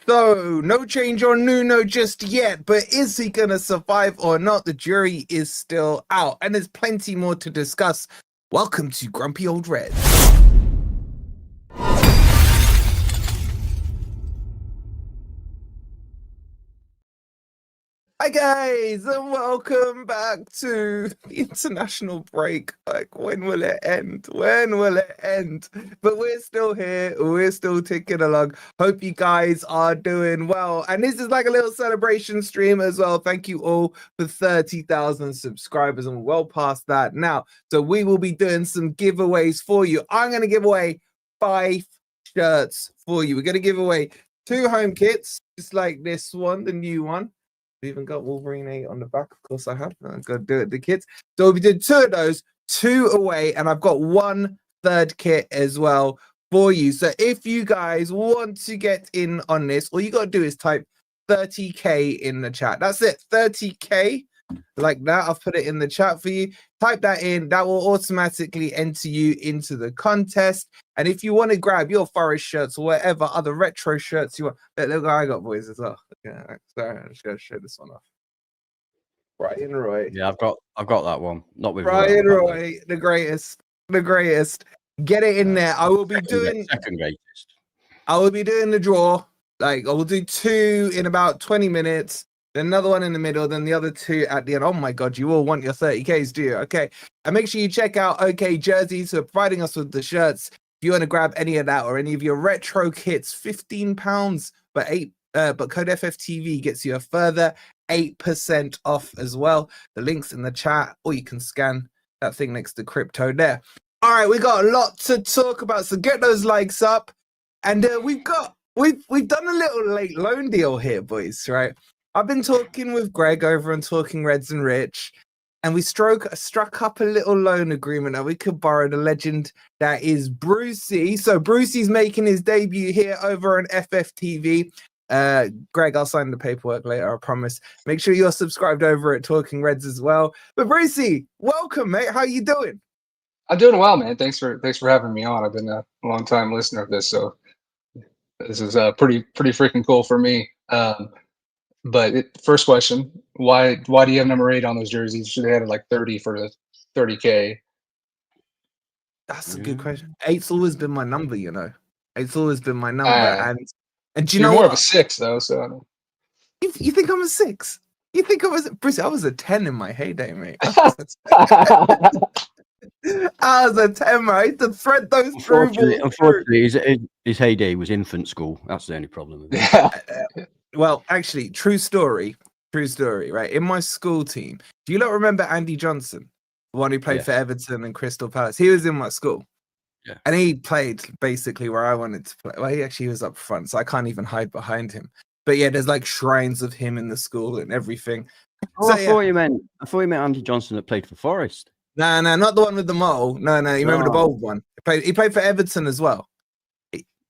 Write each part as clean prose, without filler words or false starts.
So, no change on Nuno just yet, but is he going to survive or not? The jury is still out, and there's plenty more to discuss. Welcome to Grumpy Old Red. Hi guys, and welcome back to the international break. Like, when will it end? When will it end? But we're still here. We're still ticking along. Hope you guys are doing well. And this is like a little celebration stream as well. Thank you all for 30,000 subscribers and well past that now. So we will be doing some giveaways for you. I'm going to give away 5 shirts for you. We're going to give away 2 home kits, just like this one, the new one. We even got Wolverine 8 on the back. Of course I have. I've got to do it, the kids. So we did 2 of those, 2 away, and I've got 1 third kit as well for you. So if you guys want to get in on this, all you got to do is type 30K in the chat. That's it, 30K. Like that. I've put it in the chat for you. Type that in. That will automatically enter you into the contest. And if you want to grab your Forest shirts or whatever other retro shirts you want, look what I got, boys, as well. Yeah, sorry, I'm just gonna show this one off. Brian Roy. Yeah, I've got that one. Not with Brian Roy, the greatest. Get it in there. I will be doing second greatest. I will be doing the draw. Like, I will do 2 in about 20 minutes. Then another one in the middle, then the other 2 at the end. Oh my God, you all want your 30Ks, do you? Okay. And make sure you check out OK Jerseys, who are providing us with the shirts. If you want to grab any of that or any of your retro kits, £15, but code FFTV gets you a further 8% off as well. The link's in the chat, or you can scan that thing next to crypto there. All right, we got a lot to talk about, so get those likes up. And we've done a little late loan deal here, boys, right? I've been talking with Greg over on Talking Reds and Rich, and we struck up a little loan agreement that we could borrow the legend that is Brucey. So Brucey's making his debut here over on FFTV. Greg, I'll sign the paperwork later, I promise. Make sure you're subscribed over at Talking Reds as well. But Brucey, welcome, mate. How you doing? I'm doing well, man. Thanks for having me on. I've been a long time listener of this, so this is pretty freaking cool for me. But first question, why do you have number 8 on those jerseys? Should they have like 30 for the 30K? That's a good question. 8's always been my number, you know. 8's always been my number, and do you know more what? of a 6 though, so You think I'm a 6? You think I was Bruce? I was a 10 in my heyday, mate. I was a 10, mate. I used to thread those through. Unfortunately, his heyday was infant school. That's the only problem. Yeah. Well, actually, true story, right? In my school team, do you not remember Andy Johnson, the one who played for Everton and Crystal Palace? He was in my school. Yeah. And he played basically where I wanted to play. Well, he was up front, so I can't even hide behind him. But yeah, there's like shrines of him in the school and everything. Oh, so, I thought you meant Andy Johnson that played for Forest. No, not the one with the mole. No, you remember the bold one? He played for Everton as well.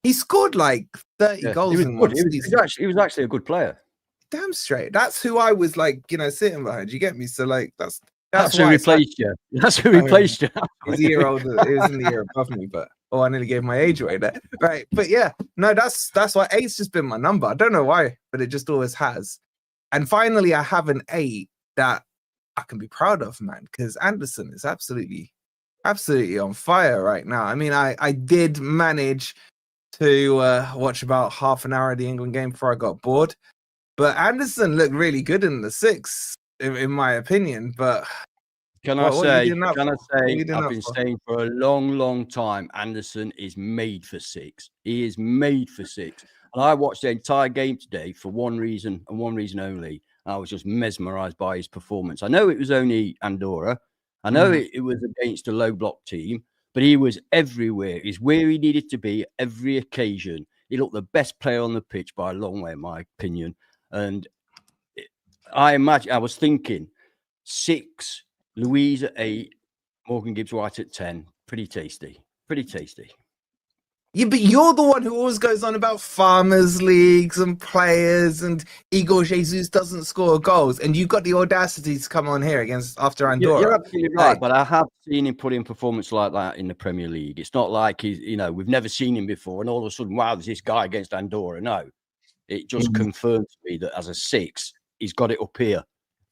He scored like 30 goals in one season. He was actually a good player. Damn straight. That's who I was like, sitting behind. You get me? So like that's who replaced you. That's who replaced you. He's a year older. He was in the year above me, but I nearly gave my age away there. Right. But yeah, no, that's why 8's just been my number. I don't know why, but it just always has. And finally, I have an 8 that I can be proud of, man, because Anderson is absolutely on fire right now. I mean, I did manage to watch about half an hour of the England game before I got bored. But Anderson looked really good in the 6, in my opinion. But can I say, I've been saying for a long time, Anderson is made for 6. He is made for 6. And I watched the entire game today for one reason and one reason only. I was just mesmerized by his performance. I know it was only Andorra. I know it was against a low block team. But he was everywhere. He's where he needed to be every occasion. He looked the best player on the pitch by a long way, in my opinion. And I was thinking 6, Louise at 8, Morgan Gibbs-White at 10. Pretty tasty. Yeah, but you're the one who always goes on about farmers leagues and players, and Igor Jesus doesn't score goals, and you've got the audacity to come on here after Andorra. You're absolutely right, but I have seen him put in performance like that in the Premier League. It's not like we've never seen him before, and all of a sudden, wow, there's this guy against Andorra. No, It just confirms to me that as a 6, he's got it up here.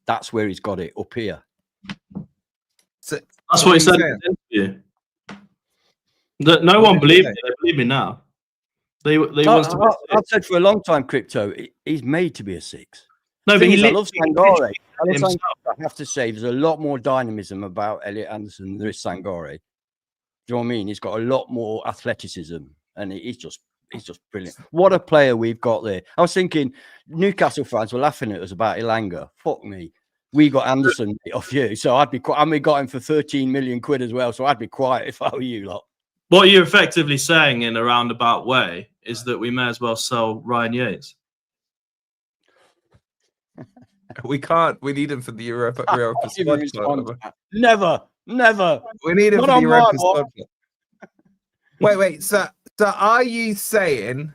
That's where he's got it, up here. So that's what he said in the interview. No one believed me. They believe me now. I've said for a long time, Crypto, he's made to be a 6. No, but I love Sangare. I have to say, there's a lot more dynamism about Elliot Anderson than there is Sangare. Do you know what I mean? He's got a lot more athleticism, and he's just brilliant. What a player we've got there. I was thinking Newcastle fans were laughing at us about Elanga. Fuck me. We got Anderson off you, so I'd be quiet. And we got him for 13 million quid as well, so I'd be quiet if I were you lot. What you're effectively saying in a roundabout way is that we may as well sell Ryan Yates. We can't. We need him for the Europa squad. Never. We need him for the Europa squad. Wait. So are you saying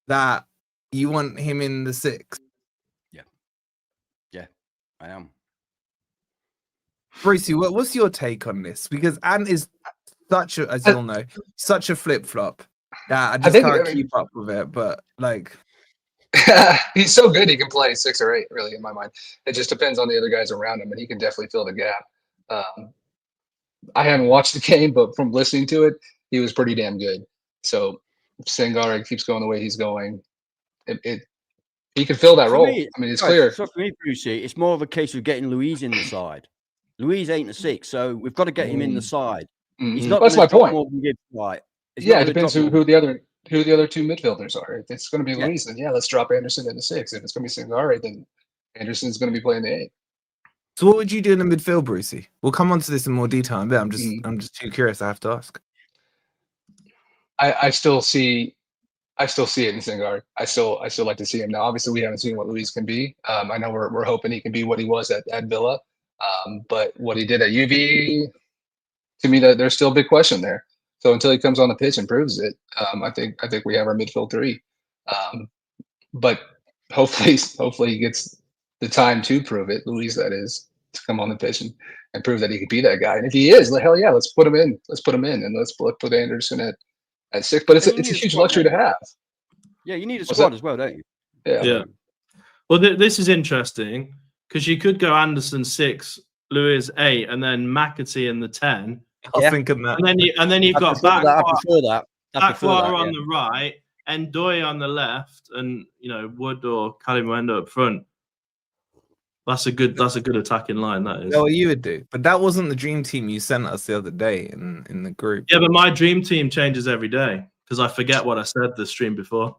that you want him in the 6? Yeah, I am. Brucey, what's your take on this? Because Ant is such a, as you'll know, such a flip-flop. Yeah, I can't keep up with it, but like... He's so good he can play 6 or 8, really, in my mind. It just depends on the other guys around him, and he can definitely fill the gap. I haven't watched the game, but from listening to it, he was pretty damn good. So Sangare keeps going the way he's going. He can fill that role. I mean, it's clear. So for me, Brucey, it's more of a case of getting Louise in the side. Louise ain't a 6, so we've got to get him in the side. He's not. That's my point. Yeah, it depends who the other 2 midfielders are. If it's going to be Louise, then let's drop Anderson in the 6. If it's going to be Sangare, then Anderson's going to be playing the 8. So what would you do in the midfield, Brucey? We'll come on to this in more detail in a bit. I'm just too curious. I have to ask. I still see it in Sangare. I still like to see him now. Obviously, we haven't seen what Louise can be. I know we're hoping he can be what he was at Villa, but what he did at UV, to me, there's still a big question there. So until he comes on the pitch and proves it, I think we have our midfield 3. But hopefully he gets the time to prove it. Louise, that is, to come on the pitch and prove that he could be that guy. And if he is, hell yeah, let's put him in. And let's put Anderson at 6. But it's a huge luxury to have. Yeah, you need a squad as well, don't you? Yeah. Well, this is interesting because you could go Anderson 6, Lewis 8, and then McAtee in the 10. I was thinking that. And then you've got Backwater on the right, and Ndoye on the left, and Wood or Kalimuendo up front. That's a good attacking line. That is. That's what you would do, but that wasn't the dream team you sent us the other day in the group. Yeah, but my dream team changes every day because I forget what I said the stream before.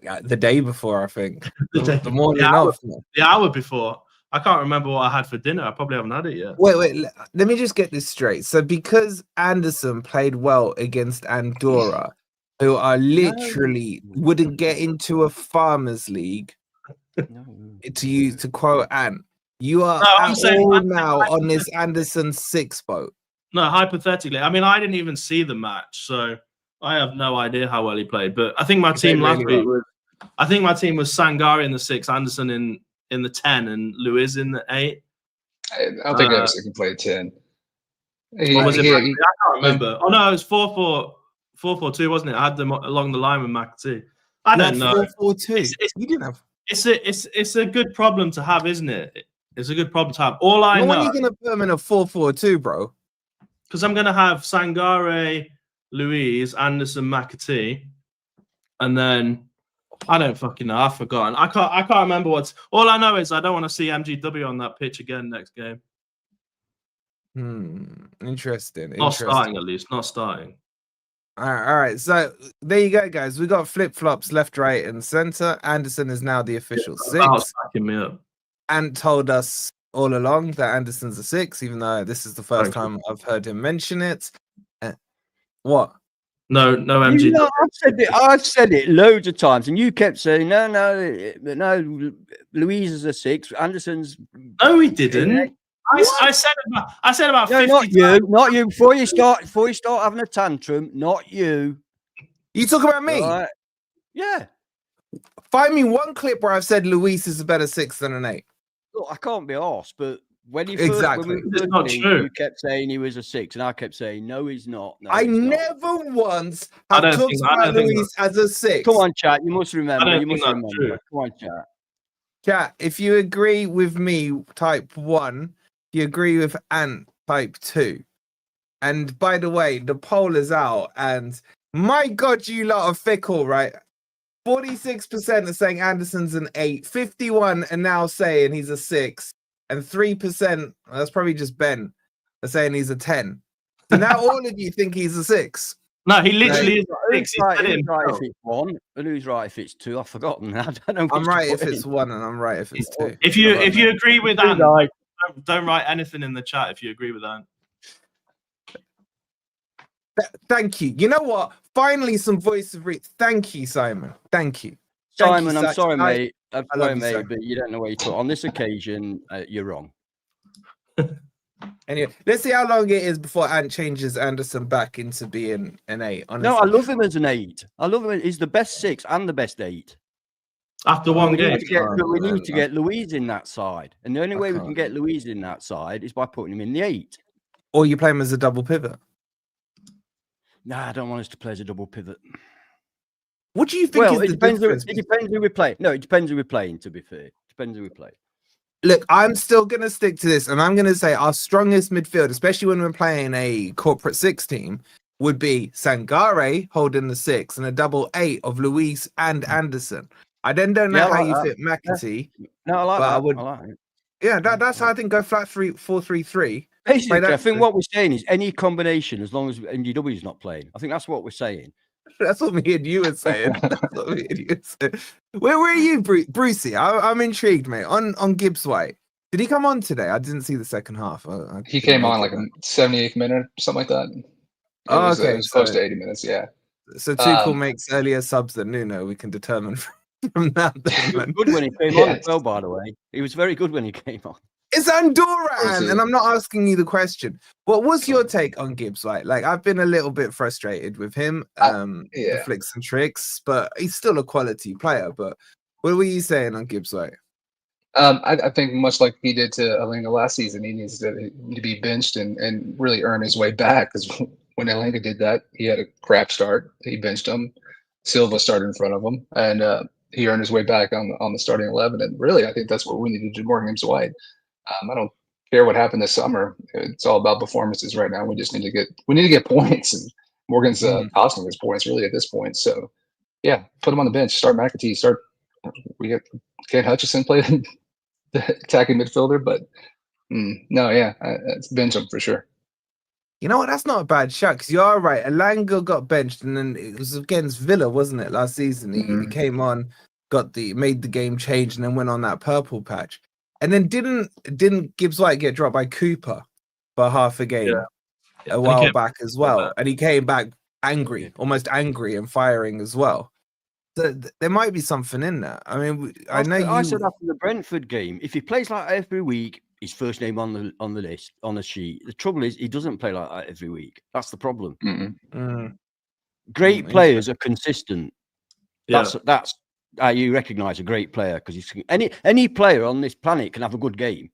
The day before, I think. the morning of. The hour before. I can't remember what I had for dinner. I probably haven't had it yet. Wait. Let me just get this straight. So because Anderson played well against Andorra, who are literally wouldn't get into a farmers league, to quote Ant, you are now on this Anderson 6 boat. No, hypothetically. I mean, I didn't even see the match, so I have no idea how well he played. But I think my team last week was Sangare in the 6, Anderson in the 10, and Luiz in the 8. I don't think Anderson can play 10. I can't remember. Oh no, it was 4-4-2, wasn't it? I had them along the line with McAtee. I don't know. 4-4-2. You didn't have. It's a good problem to have, isn't it? It's a good problem to have. All I know. When are you gonna put him in a 4-4-2, bro? Because I'm gonna have Sangare, Luiz, Anderson, McAtee, and then I don't fucking know. I've forgotten. I can't remember what's. All I know is I don't want to see MGW on that pitch again next game. Interesting. Not starting, at least. Not starting. All right. So there you go, guys. We got flip-flops left, right, and center. Anderson is now the official 6. That's backing me up. Ant told us all along that Anderson's a 6, even though this is the first time I've heard him mention it. What? No, MG. I've said it loads of times, and you kept saying no. Louise is a 6. Anderson's. No, he didn't. I said about 50 not you. Before you start having a tantrum, not you. You talk about me? Right. Yeah. Find me one clip where I've said Luis is a better 6 than an 8. Look, I can't be arsed, but When we first not true. you kept saying he was a 6, and I kept saying no, he's not. No, I he's never once I have don't talked think- I about don't think Luis as a 6. Come on, chat. You must remember. I don't You think must that's remember. true. Come on, chat. Chat, if you agree with me, type 1. You agree with Ant, type 2. And by the way, the poll is out, and my God, you lot are fickle, right? 46% are saying Anderson's an 8. 51 are now saying he's a 6. And 3%, that's probably just Ben, are saying he's a 10. So now all of you think he's a 6. No, he literally is a 6. Who's right if it's 1, and who's right if it's 2? I've forgotten. I don't know. I'm right if it's 1, and I'm right if it's 2. If you agree with that, don't write anything in the chat if you agree with that. Thank you. You know what? Finally, some voice of reason. Thank you, Simon. Thank you. Simon, I'm sorry, mate. I'm sorry, you, mate, but you don't know what you're talking. On this occasion, you're wrong. Anyway, let's see how long it is before Ant changes Anderson back into being an 8. Honestly. No, I love him as an 8. I love him. He's the best 6 and the best 8. After one game. We need to get Louise in that side. And the only way we can get Louise in that side is by putting him in the 8. Or you play him as a double pivot. Nah, I don't want us to play as a double pivot. What do you think is the difference? It depends who we play. No, it depends who we're playing, to be fair. It depends who we play. Look, I'm still going to stick to this, and I'm going to say our strongest midfield, especially when we're playing a corporate 6 team, would be Sangare holding the 6 and a double 8 of Luis and Anderson. I then don't know how you fit McAtee. No, I like that. I like it. Yeah, that's how I think go flat 4-3-3. Basically, I think what we're saying is any combination, as long as NGW is not playing. I think that's what we're saying. That's what me and you were saying. Where were you, Brucey? I'm intrigued, mate. On Gibbs White. Did he come on today? I didn't see the second half. He came on like a 78th minute, something like that. It was close to 80 minutes, yeah. So Tuchel makes earlier subs than Nuno. We can determine from that. Good when he came on as well, by the way. He was very good when he came on. It's Andorra, and I'm not asking you the question. What was your take on Gibbs White? Like, I've been a little bit frustrated with him, the flicks and tricks, but he's still a quality player. But what were you saying on Gibbs White? I think much like he did to Elanga last season, he needs to be benched and really earn his way back. Because when Elanga did that, he had a crap start. He benched him. Silva started in front of him, and he earned his way back on the starting 11. And really, I think that's what we need to do more Gibbs White. I don't care what happened this summer. It's all about performances right now. We just need to get points, and Morgan's costing us points really at this point. So, yeah, put him on the bench. Start McAtee. We get Kate Hutchison play the attacking midfielder, but it's bench him for sure. You know what? That's not a bad shot because you are right. Elanga got benched, and then it was against Villa, wasn't it? Last season, he came on, made the game change, and then went on that purple patch. And then didn't Gibbs White get dropped by Cooper for half a game a while back as well? And he came back angry, almost angry and firing as well. So there might be something in that. I mean, I said after the Brentford game, if he plays like that every week, his first name on the list, on the sheet. The trouble is he doesn't play like that every week. That's the problem. Great players are consistent. That's how you recognise a great player, because any player on this planet can have a good game.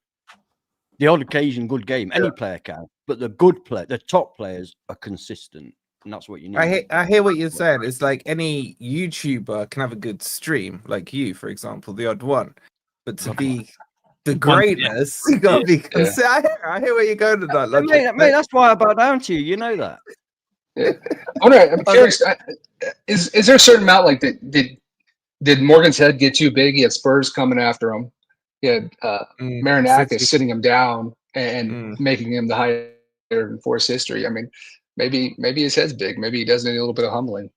The odd occasion good game, any player can, but the top players are consistent, and that's what you need. I hear what you're saying. It's like any YouTuber can have a good stream, like you, for example, the odd one, but to be the greatness, you gotta be. I hear where you're going with that. Mate, that's why I bow down to you. You know that. Yeah. I'm curious. Is there a certain amount like that? Did Morgan's head get too big? He had Spurs coming after him. He had Marinakis sitting him down and making him the highest in Forest history. I mean, maybe his head's big. Maybe he does need a little bit of humbling.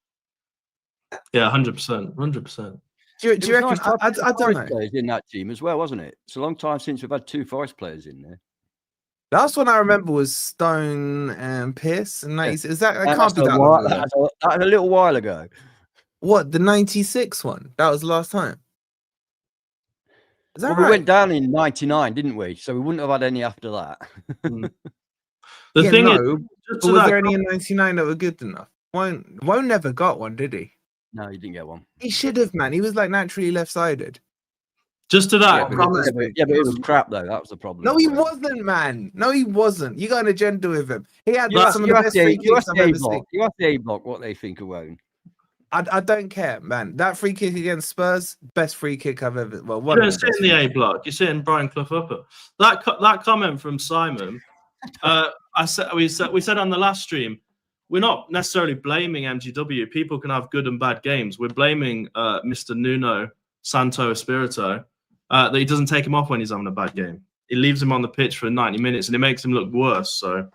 Yeah, 100%. Do you reckon? I don't know. Players in that team as well, wasn't it? It's a long time since we've had 2 Forest players in there. Last one I remember was Stone and Pierce. And is that can't be that long ago. That was a little while ago. What, the 96 one? That was the last time. Is that right? We went down in 99, didn't we? So we wouldn't have had any after that. The thing is, was there any in 99 that were good enough? Won't never got one, did he? No, he didn't get one. He should have, man. He was like naturally left-sided. Just to that. But it was crap though. That was the problem. No, he wasn't, man. No, he wasn't. You got an agenda with him. He had some of the best free kicks I've ever seen. You ask the A block what they think of Owen. I don't care, man. That free kick against Spurs, best free kick I've ever. Well, you don't sit in the A block. You're sitting Brian Clough upper. That comment from Simon. We said on the last stream, we're not necessarily blaming MGW. People can have good and bad games. We're blaming Mr. Nuno Espírito that he doesn't take him off when he's having a bad game. He leaves him on the pitch for 90 minutes and it makes him look worse. So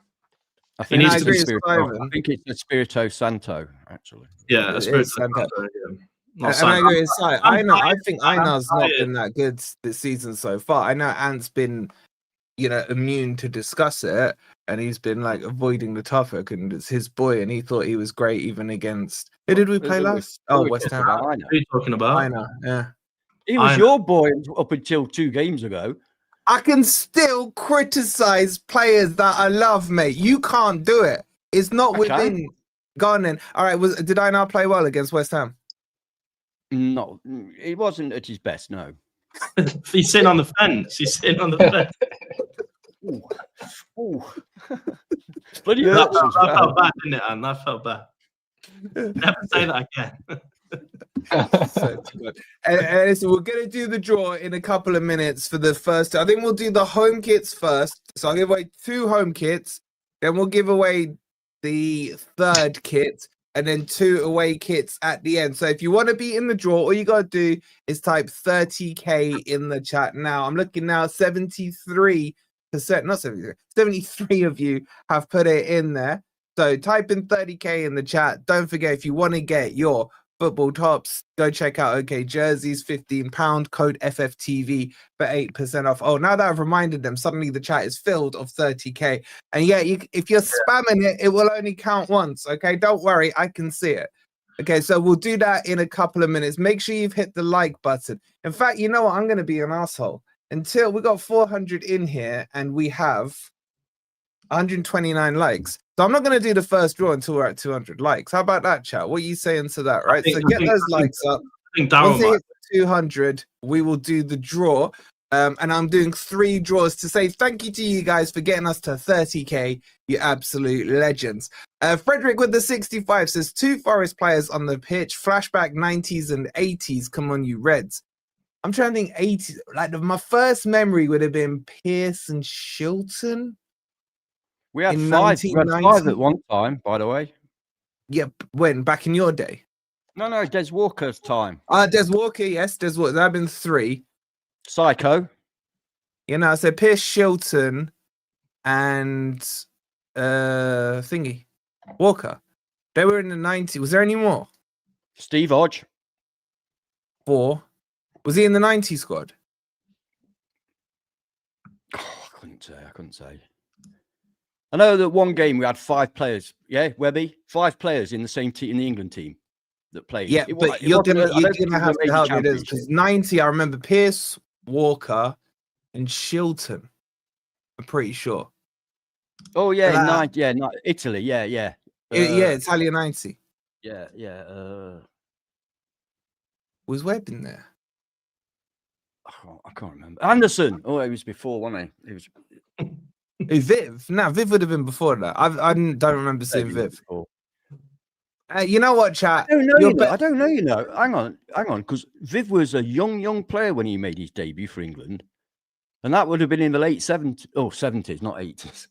I think it's Espírito Santo, actually. Yeah, Espírito Santo. I agree with Si. I think Einar's not been that good this season so far. I know Ant's been, immune to discuss it, and he's been like avoiding the topic, and it's his boy, and he thought he was great even against. Who did we play last? West Ham. What are you talking about? Einar, yeah. He was your boy up until 2 games ago. I can still criticize players that I love, mate. You can't do it. It's not within. Go on then. All right. Did I now play well against West Ham? No, he wasn't at his best. No. He's sitting on the fence. Fence. Ooh. That felt bad, didn't it, Anne? That felt bad. Never say that again. So we're gonna do the draw in a couple of minutes for the first. I think we'll do the home kits first. So I'll give away 2 home kits, then we'll give away the 3rd kit, and then 2 away kits at the end. So if you want to be in the draw, all you gotta do is type 30k in the chat now. I'm looking now, 73%, not 73, 73 of you have put it in there. So type in 30k in the chat. Don't forget, if you want to get your football tops, go check out OK Jerseys, £15, code FFTV for 8% off. Oh, now that I've reminded them, suddenly the chat is filled of 30k. And yeah, if you're spamming it, it will only count once. Okay, don't worry, I can see it. Okay, so we'll do that in a couple of minutes. Make sure you've hit the like button. In fact, you know what? I'm going to be an asshole until we got 400 in here and we have 129 likes. So I'm not going to do the first draw until we're at 200 likes. How about that, chat? What are you saying to that, right? So get those likes up. Once they hit 200, we will do the draw. And I'm doing 3 draws to say thank you to you guys for getting us to 30k, you absolute legends. Frederick with the 65 says 2 Forest players on the pitch, flashback 90s and 80s. Come on, you Reds. I'm trying to think 80s. Like my first memory would have been Pearce and Shilton. We had 5 at one time, by the way. Yeah, when? Back in your day? No, Des Walker's time. Des Walker, yes, Des Walker. There have been 3. Psycho. I said Pearce, Shilton, and thingy, Walker. They were in the 90s. Was there any more? Steve Hodge. 4. Was he in the 90 squad? Oh, I couldn't say. I know that one game we had 5 players. Yeah, Webby, 5 players in the same team, in the England team that played. Yeah, but you're gonna have to help me with this because 90. I remember Pearce, Walker, and Shilton. I'm pretty sure. Oh yeah, 90. Yeah, Italy. Yeah. Italian 90. Yeah. Was Webb in there? I can't remember. Anderson. Oh, it was before, wasn't he? It was. Viv? No, Viv would have been before that. I don't remember seeing Viv. You know what, chat? I don't know. You know. Hang on, because Viv was a young player when he made his debut for England, and that would have been in the late 70s. Oh, 70s, not 80s.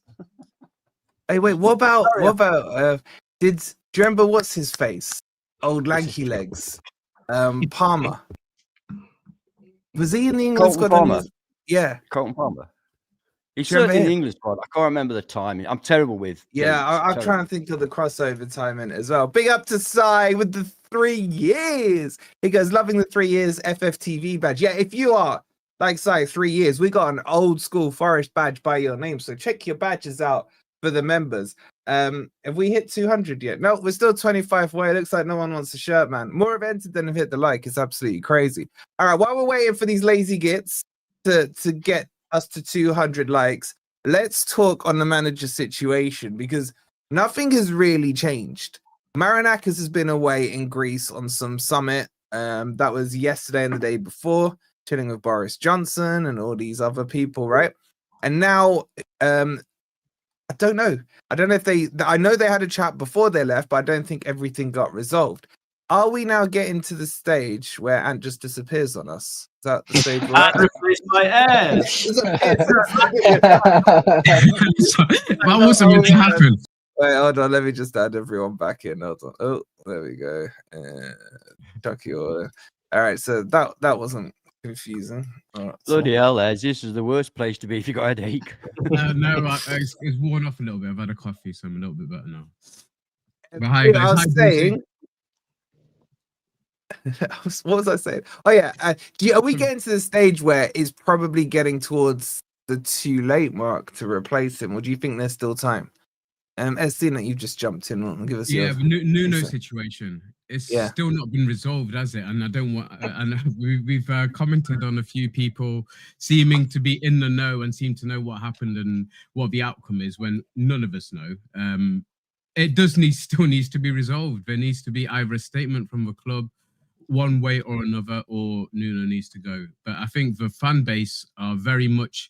Hey, wait. What about? Do you remember what's his face? Old lanky legs. Palmer. Was he in the England squad? Palmer. Yeah, Colton Palmer. He's certainly in the English squad. I can't remember the timing. I'm terrible with. Yeah, I'm trying to think of the crossover timing as well. Big up to Sai with the 3 years. He goes, loving the 3 years FFTV badge. Yeah, if you are like Sai, 3 years, we got an old school Forest badge by your name. So check your badges out for the members. Have we hit 200 yet? No, we're still 25 away. It looks like no one wants a shirt, man. More have entered than have hit the like. It's absolutely crazy. All right, while we're waiting for these lazy gits to get us to 200 likes, let's talk on the manager situation because nothing has really changed. Marinakis has been away in Greece on some summit. That was yesterday and the day before. chilling with Boris Johnson and all these other people, right? And now, I don't know. I don't know if I know they had a chat before they left, but I don't think everything got resolved. Are we now getting to the stage where Ant just disappears on us? Is that the stage we're at? Replaced by Air. That wasn't meant to happen. Wait, hold on. Let me just add everyone back in. Hold on. Oh, there we go. Chucky All right, so that wasn't confusing. Right, bloody hell, Ez, this is the worst place to be if you got a headache. It's worn off a little bit. I've had a coffee, so I'm a little bit better now. But hi, guys. I was saying. What was I saying? Oh yeah, are we getting to the stage where it's probably getting towards the too late mark to replace him, or do you think there's still time? As seen that you've just jumped in, and give us your Nuno situation. It's still not been resolved, has it? And I don't want. And we've commented on a few people seeming to be in the know and seem to know what happened and what the outcome is when none of us know. It still needs to be resolved. There needs to be either a statement from the club, one way or another, or Nuno needs to go. But I think the fan base are very much.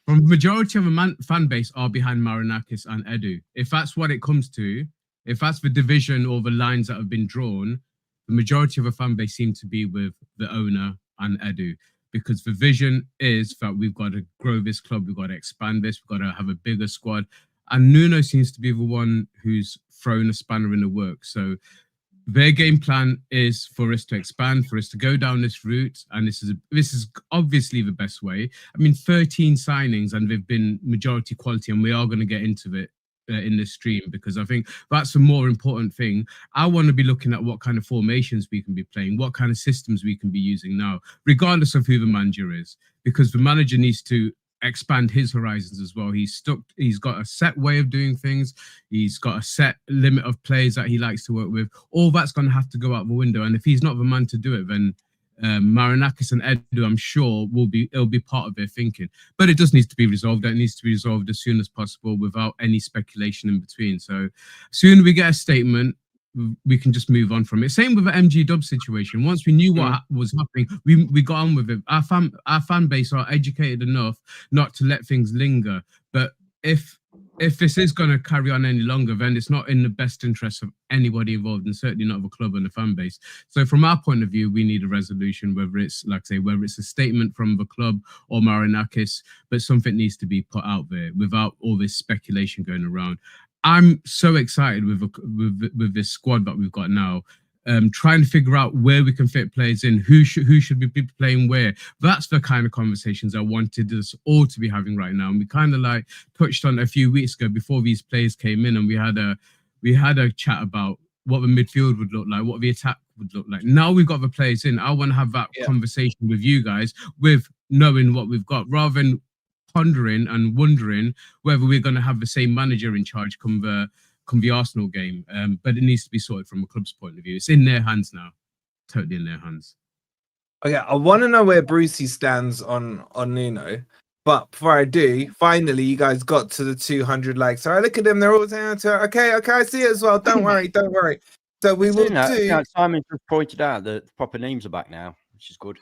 The majority of the fan base are behind Marinakis and Edu. If that's what it comes to, if that's the division or the lines that have been drawn, the majority of the fan base seem to be with the owner and Edu, because the vision is that we've got to grow this club, we've got to expand this, we've got to have a bigger squad. And Nuno seems to be the one who's thrown a spanner in the works. So their game plan is for us to expand, for us to go down this route, and this is obviously the best way. I mean, 13 signings, and they've been majority quality, and we are going to get into it in this stream, because I think that's a more important thing. I want to be looking at what kind of formations we can be playing, what kind of systems we can be using now, regardless of who the manager is, because the manager needs to expand his horizons as well. He's got a set way of doing things. He's got a set limit of players that he likes to work with. All that's going to have to go out the window. And if he's not the man to do it, then Marinakis and Edu, I'm sure, it'll be part of their thinking. But it does need to be resolved. It needs to be resolved as soon as possible without any speculation in between. So soon we get a statement, we can just move on from it. Same with the MG Dub situation. Once we knew what was happening, we got on with it. Our fan base are educated enough not to let things linger. But if this is going to carry on any longer, then it's not in the best interest of anybody involved, and certainly not the club and the fan base. So from our point of view, we need a resolution, whether it's, like I say, whether it's a statement from the club or Marinakis, but something needs to be put out there without all this speculation going around. I'm so excited with this squad that we've got now. Trying to figure out where we can fit players in, who should be playing where. That's the kind of conversations I wanted us all to be having right now. And we kind of like touched on a few weeks ago before these players came in, and we had a chat about what the midfield would look like, what the attack would look like. Now we've got the players in. I want to have that conversation with you guys, with knowing what we've got, rather than pondering and wondering whether we're going to have the same manager in charge come the Arsenal game. But it needs to be sorted from a club's point of view. It's in their hands now, totally in their hands. Okay, I want to know where Brucey stands on Nuno. But before I do, finally, you guys got to the 200 likes. All right, look at them. They're all saying, okay, I see it as well. Don't worry. So we will do... Simon just pointed out that the proper names are back now, which is good.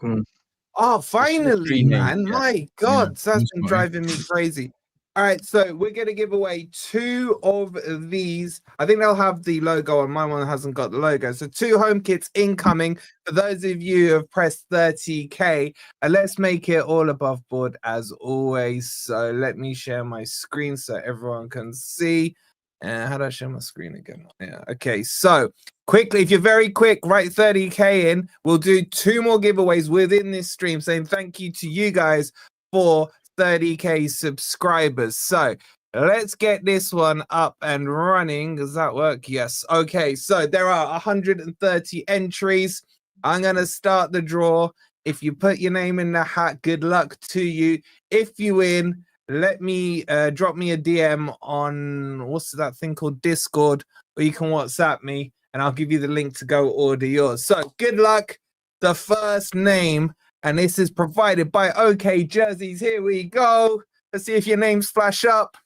Oh, finally, man. My God, that's been driving me crazy. All right, so we're going to give away 2 of these. I think they'll have the logo on. My one hasn't got the logo. So 2 home kits incoming for those of you who have pressed 30K. And let's make it all above board as always. So let me share my screen so everyone can see. How do I share my screen again? Yeah. Okay, so quickly, if you're very quick, write 30K in. We'll do 2 more giveaways within this stream, saying thank you to you guys for 30K subscribers. So let's get this one up and running. Does that work? Yes. Okay, so there are 130 entries. I'm going to start the draw. If you put your name in the hat, good luck to you. If you win, let me drop me a DM on what's that thing called, Discord, or you can WhatsApp me and I'll give you the link to go order yours. So good luck. The first name, and this is provided by OK Jerseys. Here we go. Let's see if your names flash up.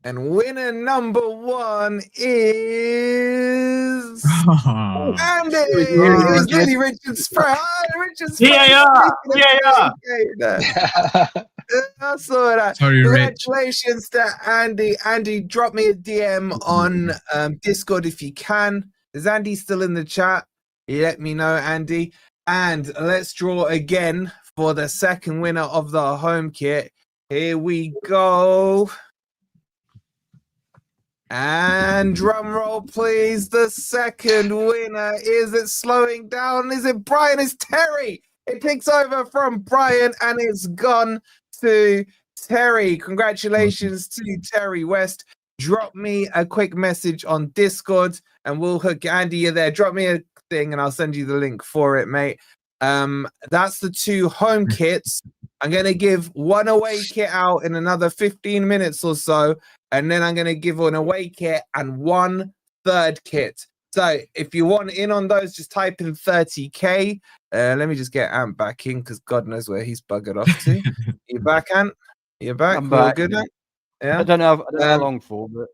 And winner number 1 is Andy. It was nearly Richard Spratt. Richard Spratt. Yeah. I saw that. Sorry, Congratulations to Andy. Andy, drop me a DM on Discord if you can. Is Andy still in the chat? You let me know, Andy. And let's draw again for the second winner of the home kit. Here we go. And drum roll, please. The second winner. Is it slowing down? Is it Brian? It's Terry. It picks over from Brian and it's gone to Terry. Congratulations to Terry West. Drop me a quick message on Discord and we'll hook Andy. You're there. Drop me a thing and I'll send you the link for it, mate. That's the 2 home kits. I'm going to give 1 away kit out in another 15 minutes or so. And then I'm going to give an away kit and 1 third kit. So if you want in on those, just type in 30K. Let me just get Ant back in because God knows where he's buggered off to. You back, Ant? You back? I'm back. Good, Ant? Yeah. I don't know how long for, but.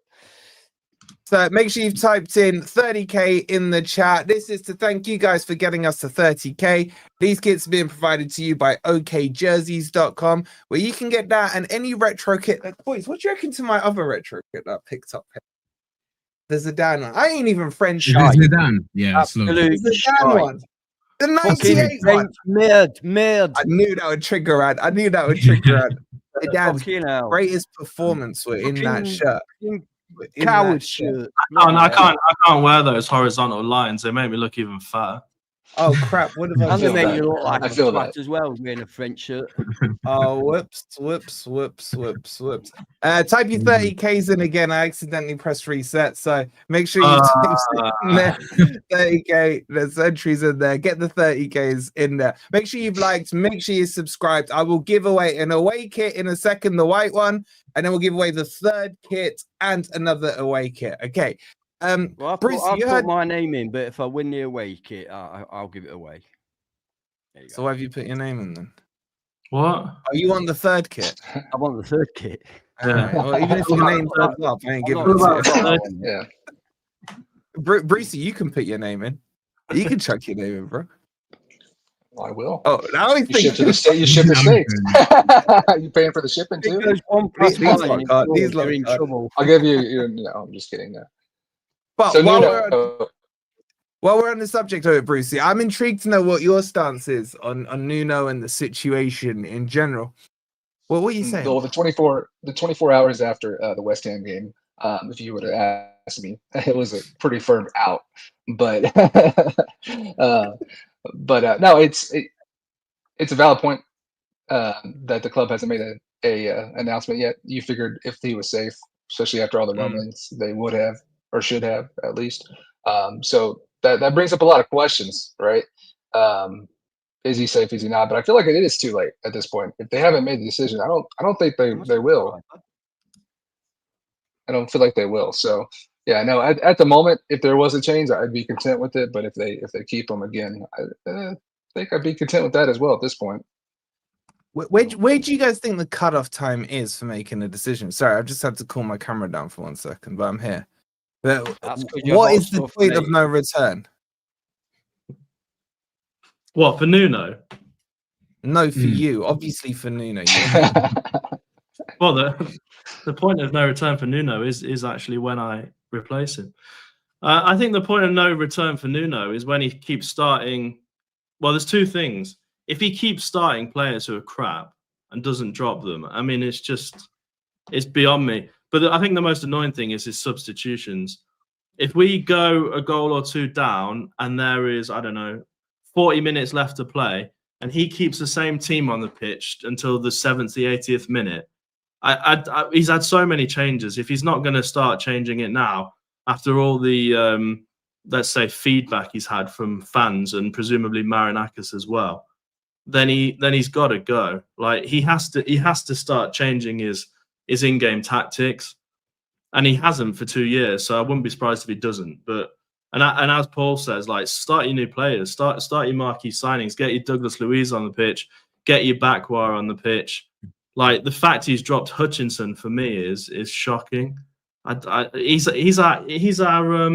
So make sure you've typed in 30K in the chat. This is to thank you guys for getting us to 30K. These kits are being provided to you by okjerseys.com, where you can get that and any retro kit. Boys, what do you reckon to my other retro kit that I picked up here? There's a Dan one. I ain't even French. Zidane. Yeah, absolutely. The Dan one. The 98 one. Merde. I knew that would trigger Ad. The Dan's greatest performance were in that shirt. Coward shirt. I can't wear those horizontal lines. They make me look even fatter. Oh crap! What have I done? Make you look like I feel that as well, wearing a French shirt. Oh, whoops. Type your 30Ks in again. I accidentally pressed reset, so make sure you type in there. 30K. There's entries in there. Get the 30Ks in there. Make sure you've liked. Make sure you subscribed. I will give away an away kit in a second, the white one, and then we'll give away the third kit and another away kit. Okay. Well, Bruce, I've put my name in, but if I win the away kit, I'll give it away. So why have you put your name in then? What? Are you on the third kit? I want the third kit. Well, even if your name turns up, I ain't giving it to you. Yeah. Brucey, you can put your name in. You can chuck your name in, bro. Well, I will. Oh, now he's you ship to the state. You ship the states. You paying for the shipping too? These are in trouble. I'll give you. No, I'm just kidding. No. But so while we're on the subject of it, Brucey, I'm intrigued to know what your stance is on Nuno and the situation in general. What were you saying? Well, the 24 hours after the West Ham game, if you would have asked me, it was a pretty firm out. But no, it's a valid point that the club hasn't made a announcement yet. You figured if he was safe, especially after all the rumblings, they would have or should have at least. So that brings up a lot of questions, right? Is he safe? Is he not? But I feel like it is too late at this point. If they haven't made the decision, I don't think they will. I don't feel like they will. So yeah, no. At the moment, if there was a change, I'd be content with it. But if they keep him again, I think I'd be content with that as well at this point. Where do you guys think the cutoff time is for making a decision? Sorry, I've just had to cool my camera down for 1 second, but I'm here. But what is the point of no return? What, for Nuno? No, for you. Obviously for Nuno. Well, the point of no return for Nuno is actually when I replace him. I think the point of no return for Nuno is when he keeps starting. Well, there's 2 things. If he keeps starting players who are crap and doesn't drop them, I mean, it's beyond me. But I think the most annoying thing is his substitutions. If we go a goal or 2 down and there is, I don't know, 40 minutes left to play, and he keeps the same team on the pitch until the 70th, 80th minute, he's had so many changes. If he's not going to start changing it now, after all the, let's say, feedback he's had from fans and presumably Marinakis as well, then he's got to go. Like he has to start changing his in-game tactics, and he hasn't for 2 years. So I wouldn't be surprised if he doesn't. But and as Paul says, like start your new players, start your marquee signings, get your Douglas Luiz on the pitch, get your Bakwa on the pitch. Like the fact he's dropped Hutchinson for me is shocking. He's our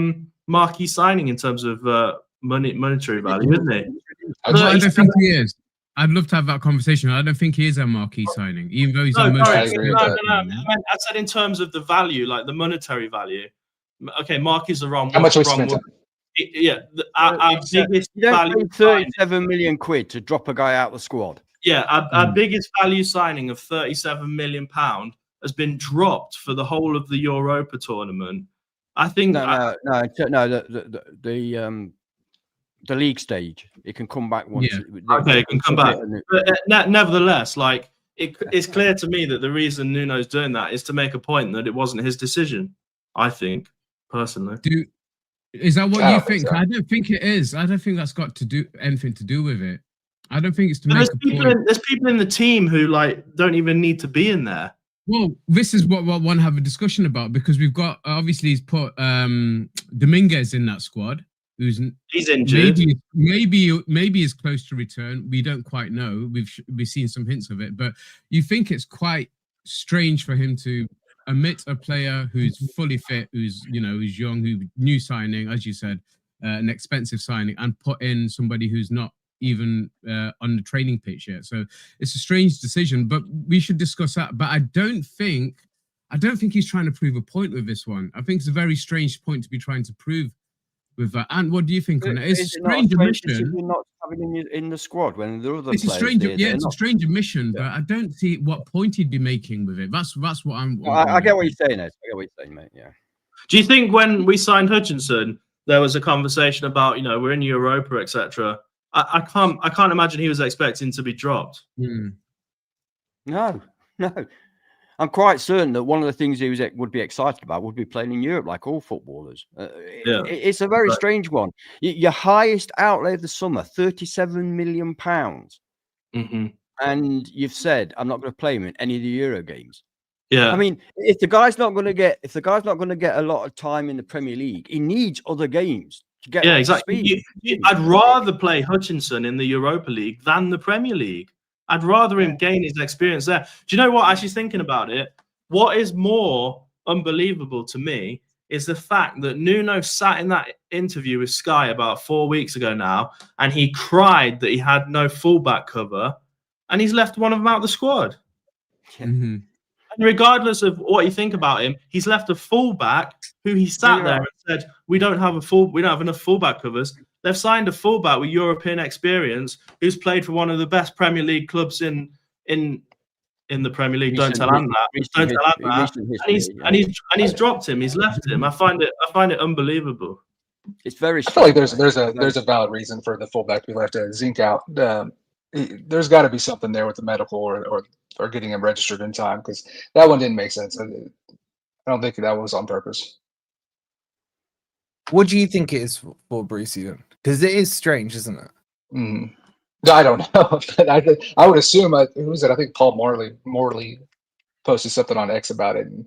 marquee signing in terms of monetary value, isn't he? I don't think he is. I'd love to have that conversation. I don't think he is a marquee signing, even though he's no, most. I said in terms of the value, like the monetary value. Okay, marquee is the wrong. How much we spent? Yeah, our biggest value. 37 million quid to drop a guy out of the squad. Yeah, our biggest value signing of £37 million has been dropped for the whole of the Europa tournament. I think the league stage, it can come back once. Yeah. Okay, it can come back. But nevertheless, like it's clear to me that the reason Nuno's doing that is to make a point that it wasn't his decision. I think personally. Is that what you think? So. I don't think it is. I don't think that's got to do anything to do with it. I don't think it's to make a point. There's people in the team who like don't even need to be in there. Well, this is what I want to have a discussion about, because we've got obviously he's put Dominguez in that squad. He's injured. Maybe is close to return. We don't quite know. We've seen some hints of it, but you think it's quite strange for him to omit a player who's fully fit, who's young, who new signing, as you said, an expensive signing, and put in somebody who's not even on the training pitch yet. So it's a strange decision, but we should discuss that. But I don't think he's trying to prove a point with this one. I think it's a very strange point to be trying to prove with that. And what do you think on it? It's a strange admission. Not having in the squad when the other it's a strange, it's a strange admission, but I don't see what point he'd be making with it. That's what I'm. I get what you're saying, Ed. I get what you're saying, mate. Yeah. Do you think when we signed Hutchinson, there was a conversation about we're in Europa, etc.? I can't imagine he was expecting to be dropped. No. I'm quite certain that one of the things he would be excited about would be playing in Europe, like all footballers. It's a very strange one. Your highest outlay of the summer, £37 million, and you've said I'm not going to play him in any of the Euro games. Yeah, I mean, if the guy's not going to get a lot of time in the Premier League, he needs other games to get exactly. I'd rather play Hutchinson in the Europa League than the Premier League. I'd rather him gain his experience there. Do you know what? Actually, thinking about it, what is more unbelievable to me is the fact that Nuno sat in that interview with Sky about 4 weeks ago now, and he cried that he had no fullback cover, and he's left one of them out of the squad. Mm-hmm. And regardless of what you think about him, he's left a fullback who he sat there and said, "We don't have enough fullback covers." They've signed a fullback with European experience who's played for one of the best Premier League clubs in the Premier League. Don't tell Anne that. And he's dropped him. He's left him. I find it unbelievable. It's very. I feel like there's a valid reason for the fullback to be left Zink out. There's got to be something there with the medical or getting him registered in time, because that one didn't make sense. I don't think that was on purpose. What do you think it is for Brucey then? Because it is strange, isn't it? I don't know. I would assume, who was it? I think Paul Morley posted something on X about it, and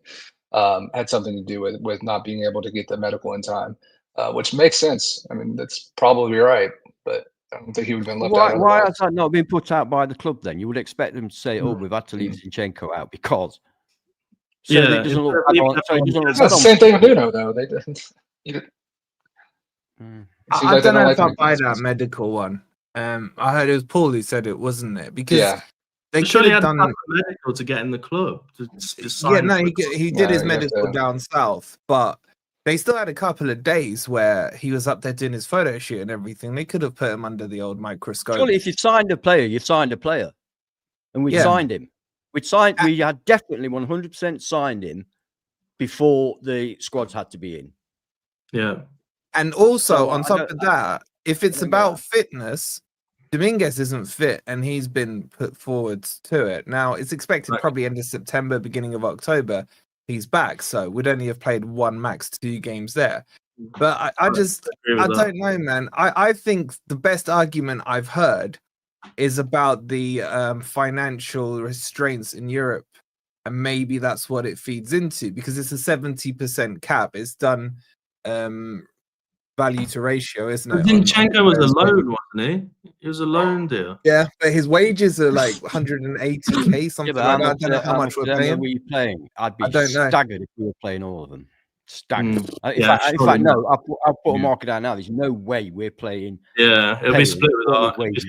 had something to do with not being able to get the medical in time, which makes sense. I mean, that's probably right, but I don't think he would have been left out. Why has that not been put out by the club then? You would expect them to say, we've had to leave Zinchenko out because. So it doesn't look it's the same thing with Nuno, though. They didn't. I don't know if I buy that medical one. I heard it was Paul who said it, wasn't it? Because they should have done medical to get in the club. He did his medical down south, but they still had a couple of days where he was up there doing his photo shoot and everything. They could have put him under the old microscope. Surely, if you've signed a player, you've signed a player, and we signed him. We had definitely 100% signed him before the squads had to be in. Yeah. And also, on top of that, if it's about fitness, Dominguez isn't fit, and he's been put forward to it. Now, it's expected probably end of September, beginning of October, he's back. So we'd only have played max 2 games there. But I don't know, man. I think the best argument I've heard is about the financial restraints in Europe. And maybe that's what it feeds into, because it's a 70% cap. It's done value to ratio, isn't it? Zinchenko was a loan, wasn't he? It was a loan deal. Yeah, but his wages are like 180k, something like that. I don't know how much we're paying. Were you playing? I'd be I don't know. staggered if we were playing all of them. Staggered. In Yeah, fact, no. I'll put a marker down now. There's no way we're playing. Yeah, it'll be split with our wages.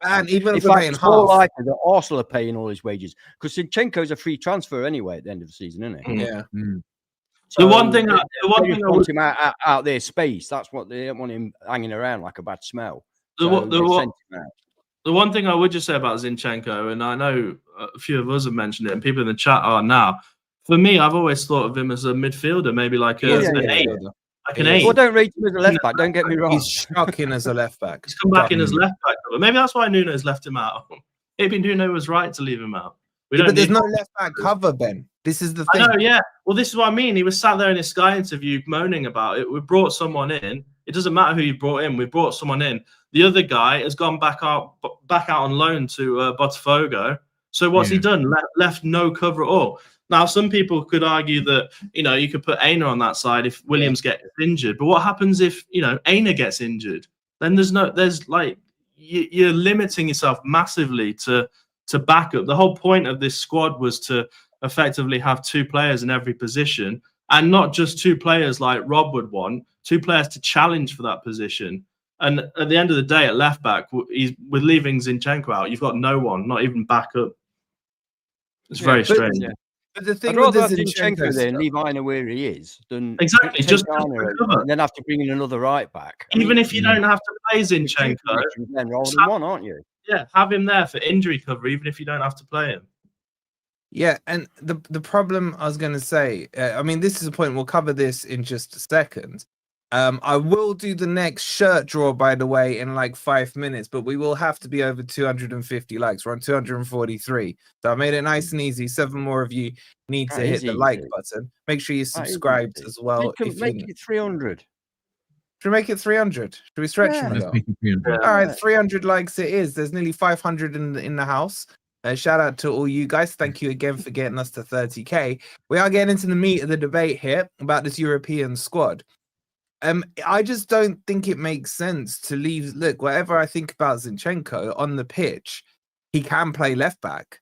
And even if in we're fact, paying it's more half, likely that Arsenal are paying all his wages because Zinchenko's a free transfer anyway at the end of the season, isn't it? Yeah. So the one thing I want him out their space. That's what they don't want him hanging around like a bad smell. The one thing I would just say about Zinchenko, and I know a few of us have mentioned it, and people in the chat are now. For me, I've always thought of him as a midfielder, maybe like an 8. Like an 8. Well, don't rate him as a left back. Don't get me wrong. He's shocking as a left back. He's come back in as left back. But maybe that's why Nuno's left him out. Maybe Nuno was right to leave him out. But there's no left back cover, Ben. This is the thing. I know, yeah. Well, this is what I mean. He was sat there in his Sky interview moaning about it. We brought someone in. It doesn't matter who you brought in. We brought someone in. The other guy has gone back out on loan to Botafogo. So what's he done? Left no cover at all. Now, some people could argue that, you could put Aina on that side if Williams gets injured. But what happens if, Aina gets injured? Then you're limiting yourself massively to backup. The whole point of this squad was to effectively have 2 players in every position, and not just 2 players like Rob would want, 2 players to challenge for that position. And at the end of the day, at left back, with leaving Zinchenko out, you've got no one, not even backup. It's very strange. Yeah. But the thing I'd rather with have Zinchenko there and leave Aina where he is than exactly just and then have to bring in another right back. Even if you don't have to play Zinchenko, then roll him on, aren't you? Yeah, have him there for injury cover, even if you don't have to play him. Yeah, and the problem I was going to say, this is a point. We'll cover this in just a second. I will do the next shirt draw, by the way, in like 5 minutes, but we will have to be over 250 likes. We're on 243. So I made it nice and easy. 7 more of you need to hit the like button. Make sure you subscribed as well. Make it 300. Should we make it 300? Should we stretch them? All right, 300 likes it is. There's nearly 500 in the house. Shout out to all you guys. Thank you again for getting us to 30k. We are getting into the meat of the debate here about this European squad. I just don't think it makes sense to leave. Look, whatever I think about Zinchenko on the pitch, he can play left back.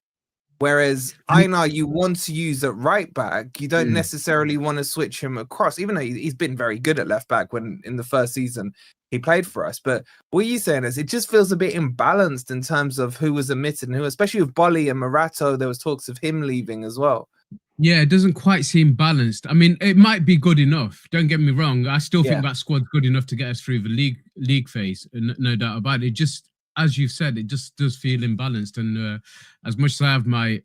Whereas Aina, you want to use at right back, you don't necessarily want to switch him across, even though he's been very good at left back when in the first season he played for us. But what you're saying is it just feels a bit imbalanced in terms of who was omitted and who, especially with Bolly and Morato, there was talks of him leaving as well. Yeah, it doesn't quite seem balanced. I mean, it might be good enough. Don't get me wrong. I still think that squad's good enough to get us through the league phase. No doubt about it. It just, as you've said, it just does feel imbalanced. And as much as I have my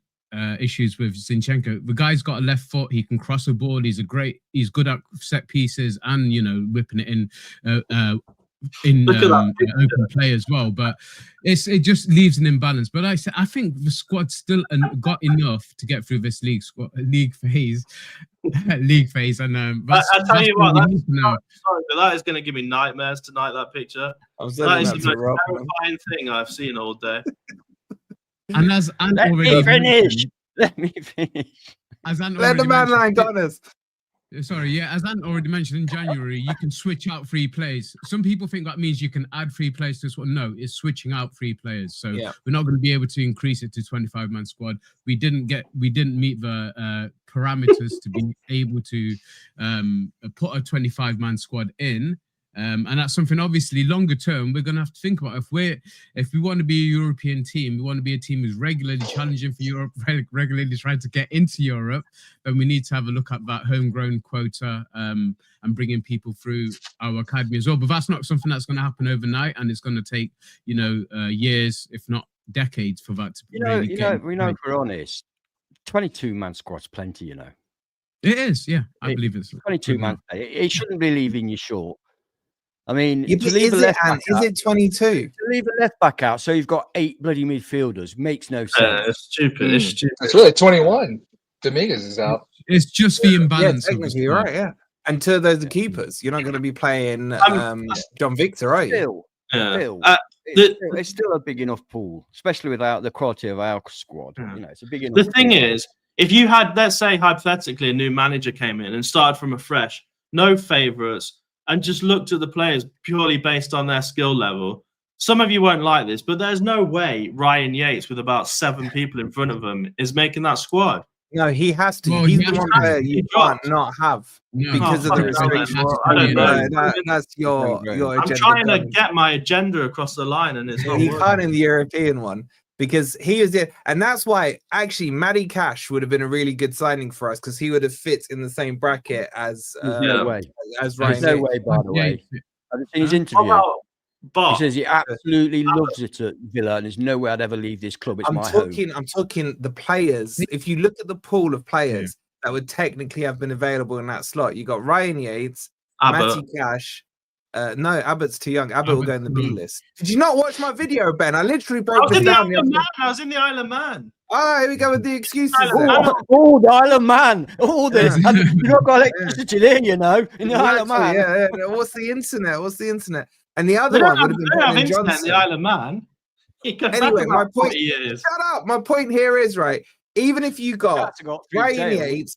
issues with Zinchenko, the guy's got a left foot. He can cross a ball. He's good at set pieces and, whipping it in open play as well, but it just leaves an imbalance. But I think the squad still got enough to get through this league phase. And I tell you what, that is going to give me nightmares tonight. That picture, that is the most terrifying thing I've seen all day. And as Ant let me finish. Let the man line got us. Sorry, yeah, as Ant already mentioned, in January, you can switch out 3 players. Some people think that means you can add 3 players to this one. No, it's switching out 3 players. So we're not going to be able to increase it to 25-man squad. We didn't meet the parameters to be able to put a 25-man squad in. And that's something obviously longer term we're going to have to think about. If we want to be a European team, we want to be a team who's regularly challenging for Europe, regularly trying to get into Europe, then we need to have a look at that homegrown quota and bringing people through our academy as well. But that's not something that's going to happen overnight, and it's going to take years, if not decades, for that to if we're honest, 22-man squad's plenty. It is, yeah. I believe it's 22-man. It shouldn't be leaving you short. I mean, is it 22? To leave a left back out, so you've got 8 bloody midfielders, makes no sense. It's stupid. It's stupid. It's really 21. Dominguez is out. It's just the imbalance. Yeah, technically, you're right. Yeah, and 2 of those are keepers. You're not going to be playing John Victor, are you? It's still a big enough pool, especially without the quality of our squad. It's a big enough. The thing is, if you had, let's say, hypothetically, a new manager came in and started from afresh, no favourites. and just looked at the players purely based on their skill level, some of you won't like this, but there's no way Ryan Yates, with about 7 people in front of him, is making that squad. No, he has to. Well, He's he the has one to. player you can't not have because of the restrictions. I don't know. That's your agenda. I'm trying to get my agenda across the line, and it's not he working. can't in the European one because he is it, and that's why actually Matty Cash would have been a really good signing for us because he would have fit in the same bracket as way. As Ryan. There's no way, by the way. I've seen his interview. He says he absolutely loves it at Villa, and there's no way I'd ever leave this club. It's my home. I'm talking the players. If you look at the pool of players that would technically have been available in that slot, you got Ryan Yates, Matty Cash. No, Abbott's too young. Abbott will go in the B list. Did you not watch my video, Ben? I literally broke this down. I was in the Isle of Man. Oh, here we go with the excuses. Oh, the Isle of Man. All this. You've not got electricity there, you know, in the Isle of Man. Yeah. What's the internet? And the other one would have been Brennan Johnson. The Isle of Man. Anyway, my point. Shut up. My point here is right. Even if you got Ryan Yates,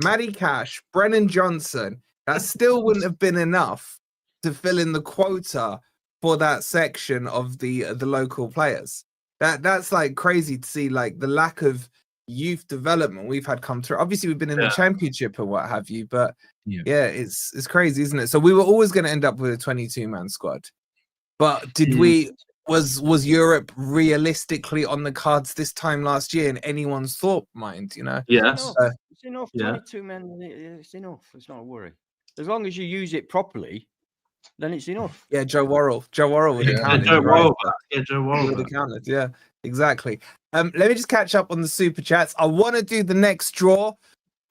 Matty Cash, Brennan Johnson, that still wouldn't have been enough to fill in the quota for that section of the local players. That's like crazy to see, like the lack of youth development we've had come through. Obviously, we've been in the championship and what have you, but it's crazy, isn't it? So we were always going to end up with a 22-man squad. But did we? Was Europe realistically on the cards this time last year in anyone's thought mind? You know? Yes. It's enough. 22 men. It's enough. It's not a worry. As long as you use it properly, then it's enough. Yeah, Joe Worrell would have counted. Joe Worrell would have counted. Yeah, exactly. Let me just catch up on the super chats. I want to do the next draw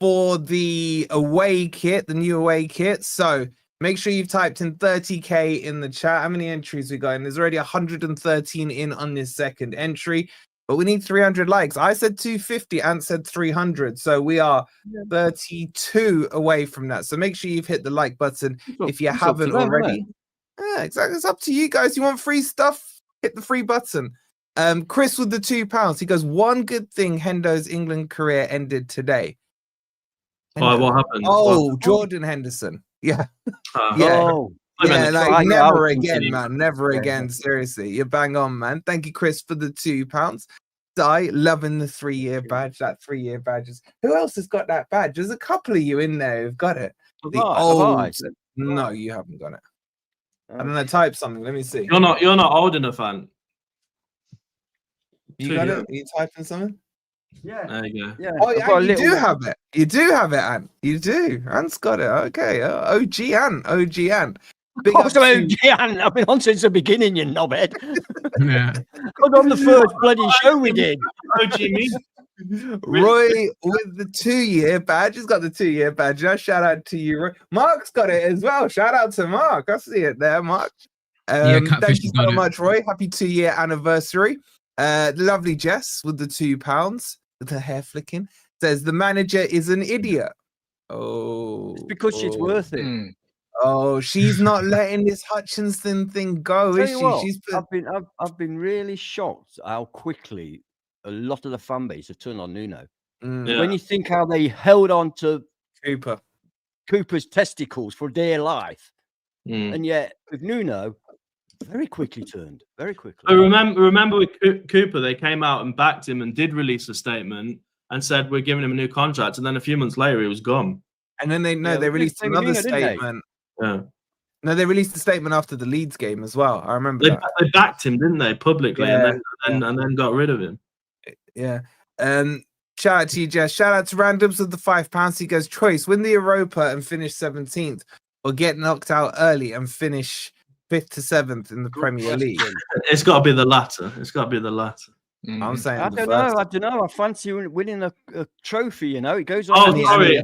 for the away kit, the new away kit. So make sure you've typed in 30k in the chat. How many entries we got? And there's already 113 in on this second entry, but we need 300 likes. I said 250, Ant said 300. So we are 32 away from that. So make sure you've hit the like button if you haven't already. Yeah, exactly. It's up to you guys. You want free stuff? Hit the free button. Chris with the £2. He goes, one good thing Hendo's England career ended today. What happened? Oh, Jordan Henderson. Yeah. Oh. Yeah, like never again, man. Never again. Seriously. You're bang on, man. Thank you, Chris, for the £2. Di, loving the 3-year badge. That 3-year badge is. Who else has got that badge? There's a couple of you in there who've got it. No, you haven't got it. I don't know. Type something. Let me see. You're not old enough, Ant. You got it? Are you typing something? Yeah. There you go. Yeah. Oh, yeah, you do have it. You do have it, Ant. You do. Ant's got it. Okay. OG Ant. Big up to OG Ant. I've been on since the beginning, you knobhead. I was on the first bloody show we did. OG me. Roy with the 2-year badge. He's got the 2-year badge. Shout out to you, Roy. Mark's got it as well. Shout out to Mark. I see it there, Mark. Thank you so much, Roy. Happy 2-year anniversary. Lovely Jess with the £2 with her hair flicking says the manager is an idiot. Oh, it's because she's worth it. Oh, she's not letting this Hutchinson thing go, is she? I've been really shocked how quickly a lot of the fan base have turned on Nuno. When you think how they held on to Cooper's testicles for dear life, and yet with Nuno, very quickly turned. Very quickly. I remember with Cooper, they came out and backed him and did release a statement and said we're giving him a new contract, and then a few months later he was gone. And then they released another statement. Yeah. No, they released a statement after the Leeds game as well. I remember they backed him, didn't they, publicly, and then got rid of him. Yeah. Shout out to you, Jess. Shout out to Randoms with the £5. He goes, choice, win the Europa and finish 17th, or get knocked out early and finish 5th to 7th in the Premier League. It's got to be the latter. I'm saying I don't know. I fancy winning a trophy. You know, it goes on. Oh, sorry. I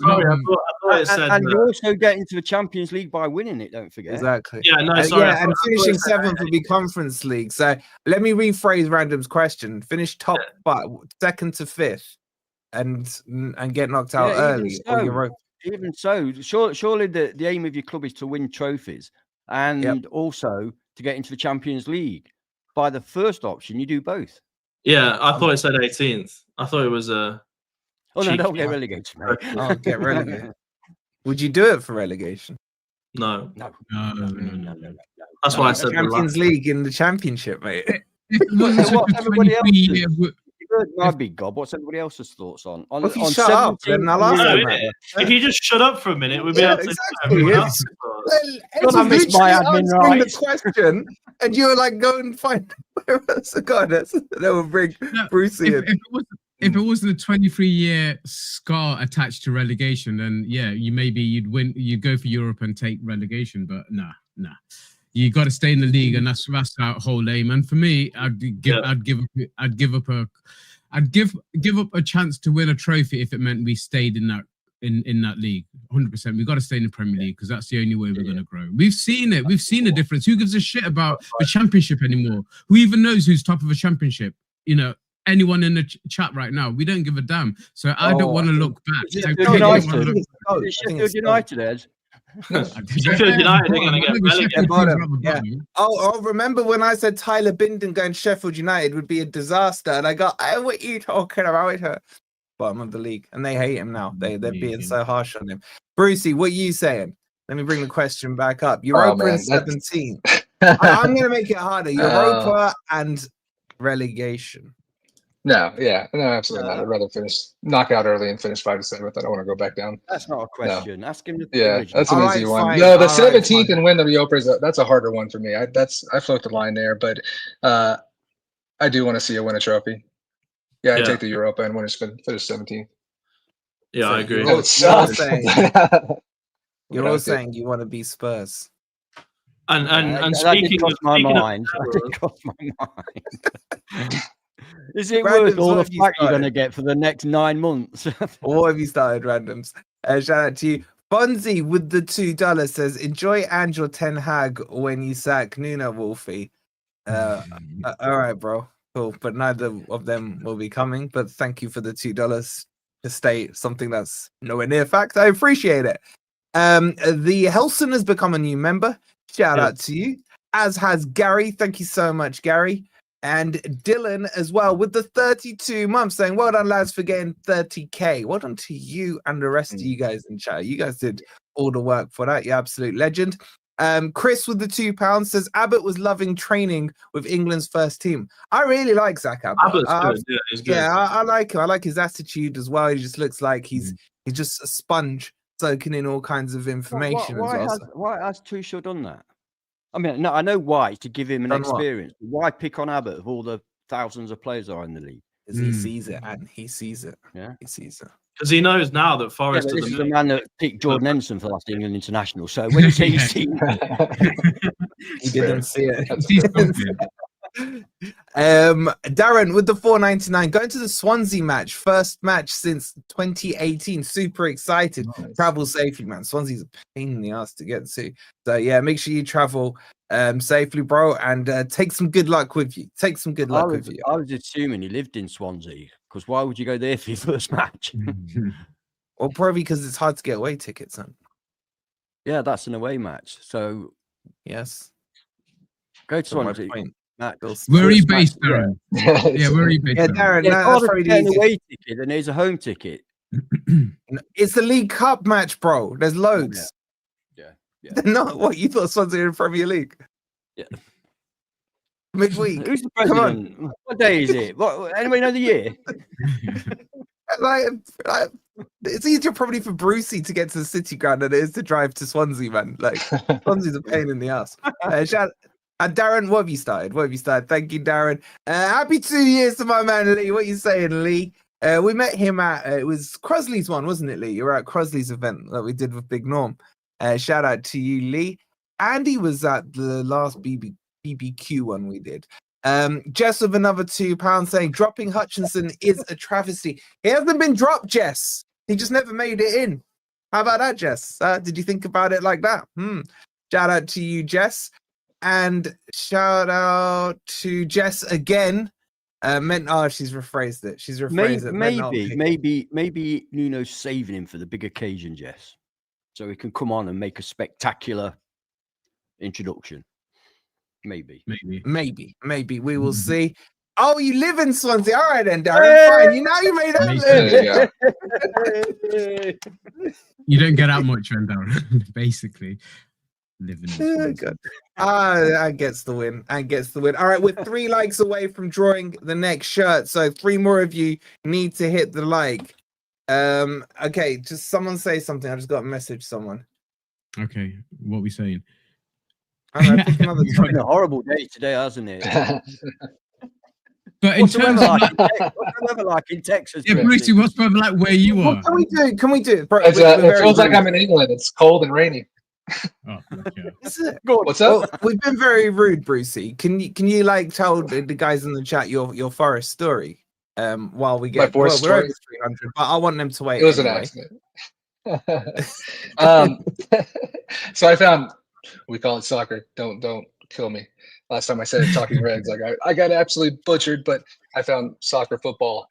thought it said. And you also get into the Champions League by winning it. Don't forget. Exactly. Yeah. No. Sorry. And finishing 7th will be Conference League. So let me rephrase Random's question. Finish top 2nd to 5th, and get knocked out early. Even so, surely the aim of your club is to win trophies and also to get into the Champions League. By the first option, you do both. Yeah, I thought it said 18th. I thought it was a. Oh no, don't get relegated, mate. Oh, get relegated. Would you do it for relegation? No. That's why I said Champions League in the Championship, mate. I'd be God. What's everybody else's thoughts on? If you shut up, then I'll ask him. If you just shut up for a minute, we'd be able to. Exactly. I missed my admin rights. The question, and you were like, go and find where else. God, that will bring Brucey in. If it was the 23-year scar attached to relegation, then yeah, you'd win. You'd go for Europe and take relegation, but nah. You got to stay in the league, and that's our whole aim. And for me, I'd give up a chance to win a trophy if it meant we stayed in that league. 100%. We've got to stay in the Premier League because that's the only way we're going to grow. We've seen it. We've seen the difference. Who gives a shit about the Championship anymore? Who even knows who's top of a Championship? Anyone in the chat right now, we don't give a damn. So I don't want to look back. Sheffield United, Ed. Sheffield United are going to get relegated. Oh, remember when I said Tyler Binden going to Sheffield United would be a disaster, and I got, what are you talking about? Bottom of the league, and they hate him now. They're being so harsh on him. Brucey, what are you saying? Let me bring the question back up. Europa in 17. I'm going to make it harder. Europa and relegation. No, absolutely not. I'd rather knock out early and finish 5-7. I don't want to go back down. That's not a question. No. Ask him. That's an easy one. Fine. No, the 17th and win the Europa that's a harder one for me. I float the line there, but I do want to see a win a trophy. Yeah, I take the Europa and finish 17th. Yeah, I agree. You're all saying you want to be Spurs. And speaking of my mind. Is it worth all the flack you're going to get for the next 9 months? What have you started, randoms? Shout out to you. Bonzi with the $2 says, enjoy Angel Ten Hag when you sack Nuno, Wolfie. All right, bro. Cool. But neither of them will be coming. But thank you for the $2 to state something that's nowhere near fact. I appreciate it. The Helson has become a new member. Shout out to you. As has Gary. Thank you so much, Gary. And Dylan as well with the 32 months saying, well done, lads, for getting 30K. Well done to you and the rest of you guys in chat. You guys did all the work for that. You absolute legend. Chris with the £2 says, Abbott was loving training with England's first team. I really like Zach Abbott. Abbott's good. Yeah, he's good. Yeah, I like him. I like his attitude as well. He just looks like he's just a sponge soaking in all kinds of information as well. Why has Tuchel done that? I mean, no, I know why, to give him an experience. Why pick on Abbott of all the thousands of players that are in the league? Because he sees it, and he sees it. Yeah, he sees it. Because he knows now that Forest this is the man that picked Jordan Henderson for last England international. So when you say you see he didn't see it. Darren with the $4.99 going to the Swansea match, first match since 2018. Super excited. Nice. Travel safely, man. Swansea's a pain in the ass to get to, so yeah, make sure you travel safely, bro, and take some good luck with you. I was assuming he lived in Swansea, because why would you go there for your first match? Well, probably because it's hard to get away tickets, son. Yeah, that's an away match, so yes, go to Swansea. Where are you based, Darren? Yeah, where are you based? Yeah, Darren, that's probably an away ticket, and there's a home ticket. It's the League Cup match, bro. There's loads. Yeah. No, what you thought Swansea in Premier League? Yeah. Midweek. Who's the president? Come on. What day is it? Anybody know the year? It's easier probably for Brucey to get to the City Ground than it is to drive to Swansea, man. Like Swansea's a pain in the ass. And Darren, what have you started? Thank you, Darren. Happy 2 years to my man Lee. What are you saying, Lee? We met him at it was Crosley's one, wasn't it, Lee? You were at Crosley's event that we did with Big Norm. Shout out to you, Lee. Andy was at the last BBQ one we did. Jess with another £2 saying dropping Hutchinson is a travesty. He hasn't been dropped, Jess. He just never made it in. How about that, Jess? Did you think about it like that? Shout out to you, Jess. And shout out to Jess again. She's rephrased it. Maybe Nuno's saving him for the big occasion, Jess, so he can come on and make a spectacular introduction. Maybe. We will see. Oh, you live in Swansea. All right then, Darren. Fine. You made that. You don't get out much, Darren. Basically. living in good. And gets the win. All right, we're 3 likes away from drawing the next shirt. So 3 more of you need to hit the like. Okay, just someone say something. I just got a message. Someone. Okay, what are we saying? I don't know, pick another It's been a horrible day today, hasn't it? But in What's the terms weather of like? What's the weather like in Texas? yeah, Brucey, what's the weather like where you are? What can we do? Bro, It feels like I'm in England. It's cold and rainy. Oh, okay. Is it? What's up? Well, we've been very rude, Brucey. Can you like tell the guys in the chat your Forest story? While we get Forest we're story? over 300, but I want them to wait. It was anyway. an accident. So I found, we call it soccer. Don't kill me. Last time I said it, Talking Reds, like I got absolutely butchered, but I found soccer football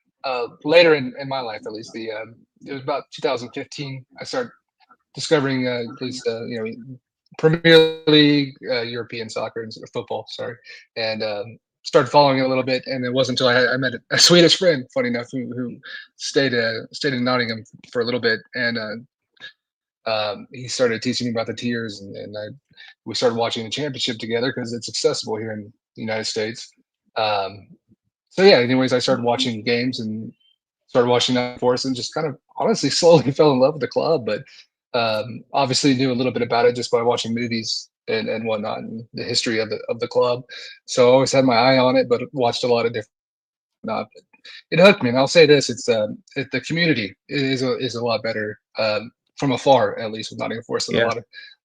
later in my life, at least. It was about 2015. I started discovering at least Premier League, European soccer and football. Sorry, and started following it a little bit. And it wasn't until I met a Swedish friend, funny enough, who stayed in Nottingham for a little bit, and he started teaching me about the tiers, and we started watching the championship together because it's accessible here in the United States. So yeah, anyways, I started watching games and started watching Nottingham Forest, and just kind of honestly slowly fell in love with the club. But obviously knew a little bit about it just by watching movies and whatnot, and the history of the club. So I always had my eye on it, but watched a lot of different. But it hooked me, and I'll say this: it's the community is a lot better. From afar, at least with Nottingham Forest, and a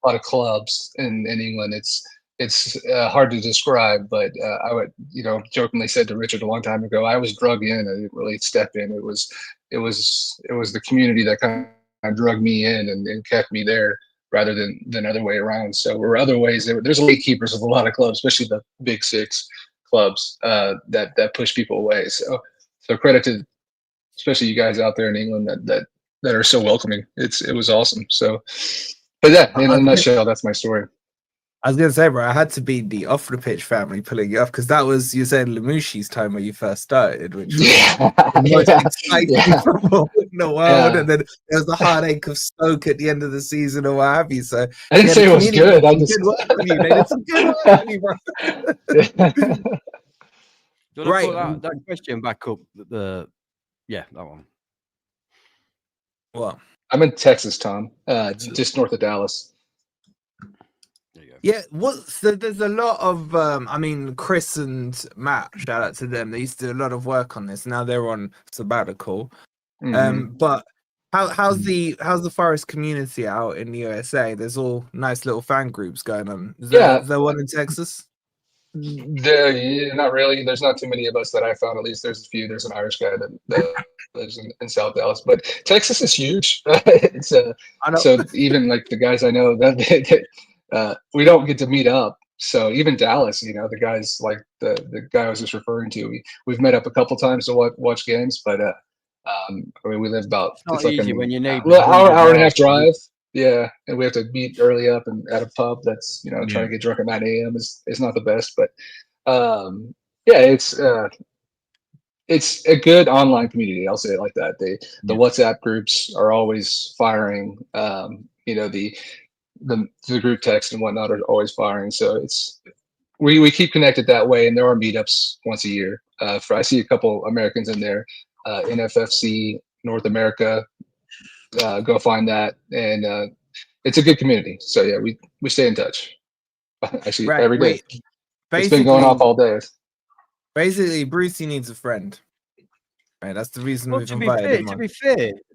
lot of clubs in England. It's hard to describe, but I would, jokingly said to Richard a long time ago, I was drug in. I didn't really step in. It was the community that kind of drug me in and kept me there rather than other way around. So there were other ways. There's gatekeepers of a lot of clubs, especially the big 6 clubs that push people away. So credit to especially you guys out there in England that are so welcoming. It was awesome. So, but yeah, in a nutshell, that's my story. I was gonna say, bro, I had to be the off the pitch family pulling you off, because that was, you saying Lamushi's time when you first started, which was the most exciting football in the world, and then there was the heartache of Stoke at the end of the season or what have you. So I didn't say it was good. I just they did some good work on you, bro. Do you want to put that question back up? That one. What? I'm in Texas, Tom. Just north of Dallas. There you go. Yeah, so there's a lot of Chris and Matt, shout out to them. They used to do a lot of work on this. Now they're on sabbatical. But how's the Forest community out in the USA? There's all nice little fan groups going on. Is there one in Texas? Not really. There's not too many of us that I found. At least there's a few. There's an Irish guy that lives in South Dallas, but Texas is huge. It's so even like the guys I know that we don't get to meet up. So even Dallas, the guys like the guy I was just referring to, we've met up a couple times to watch games, but we live about it's like when you need hour and a half drive. Yeah, and we have to meet early up and at a pub that's trying to get drunk at 9 a.m. is not the best, but it's a good online community. I'll say it like that. The WhatsApp groups are always firing. The group text and whatnot are always firing. So we keep connected that way, and there are meetups once a year. I see a couple Americans in there, NFFC North America. Go find that, and it's a good community. So yeah, we stay in touch. Actually, every day. It's been going off all day. Basically, Brucey needs a friend. Right, that's the reason we've invited him on.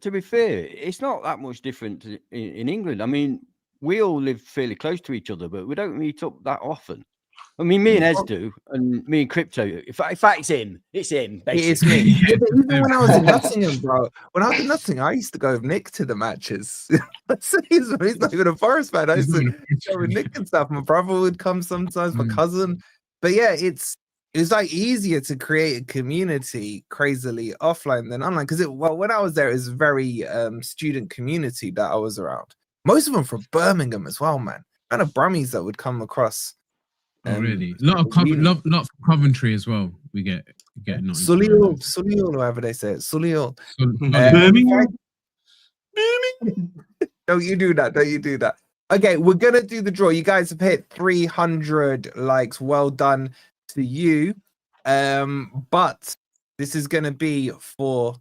To be fair, it's not that much different in England. I mean, we all live fairly close to each other, but we don't meet up that often. I mean, me and Ez do, and me and Crypto. In fact, it's him. Basically. It's me. Even when I was in Nottingham, bro. When I was in Nottingham, I used to go with Nick to the matches. He's not even a Forest fan. I used to go with Nick and stuff. My brother would come sometimes, my cousin. But yeah, it's like easier to create a community crazily offline than online. Because when I was there, it was a very student community that I was around. Most of them from Birmingham as well, man. Kind of Brummies that would come across. Oh, really? A lot of Coventry as well. We get Solihull, whatever they say it. Solihull. Birmingham. Don't you do that. Okay, we're gonna do the draw. You guys have hit 300 likes. Well done to you. But this is gonna be for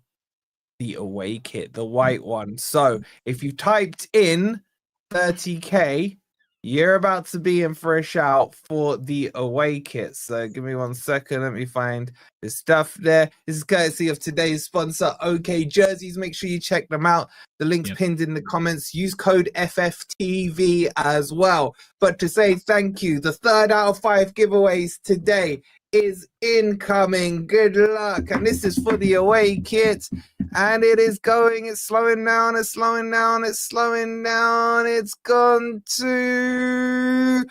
the away kit, the white one. So if you typed in 30k, you're about to be in for a shout for the away kit. So give me 1 second. Let me find the stuff there. This is courtesy of today's sponsor, OK Jerseys. Make sure you check them out. The link's pinned in the comments. Use code FFTV as well. But to say thank you, the 3rd out of 5 giveaways today is incoming. Good luck. And this is for the away kit. And it is going, it's slowing down, it's slowing down, it's slowing down. It's gone to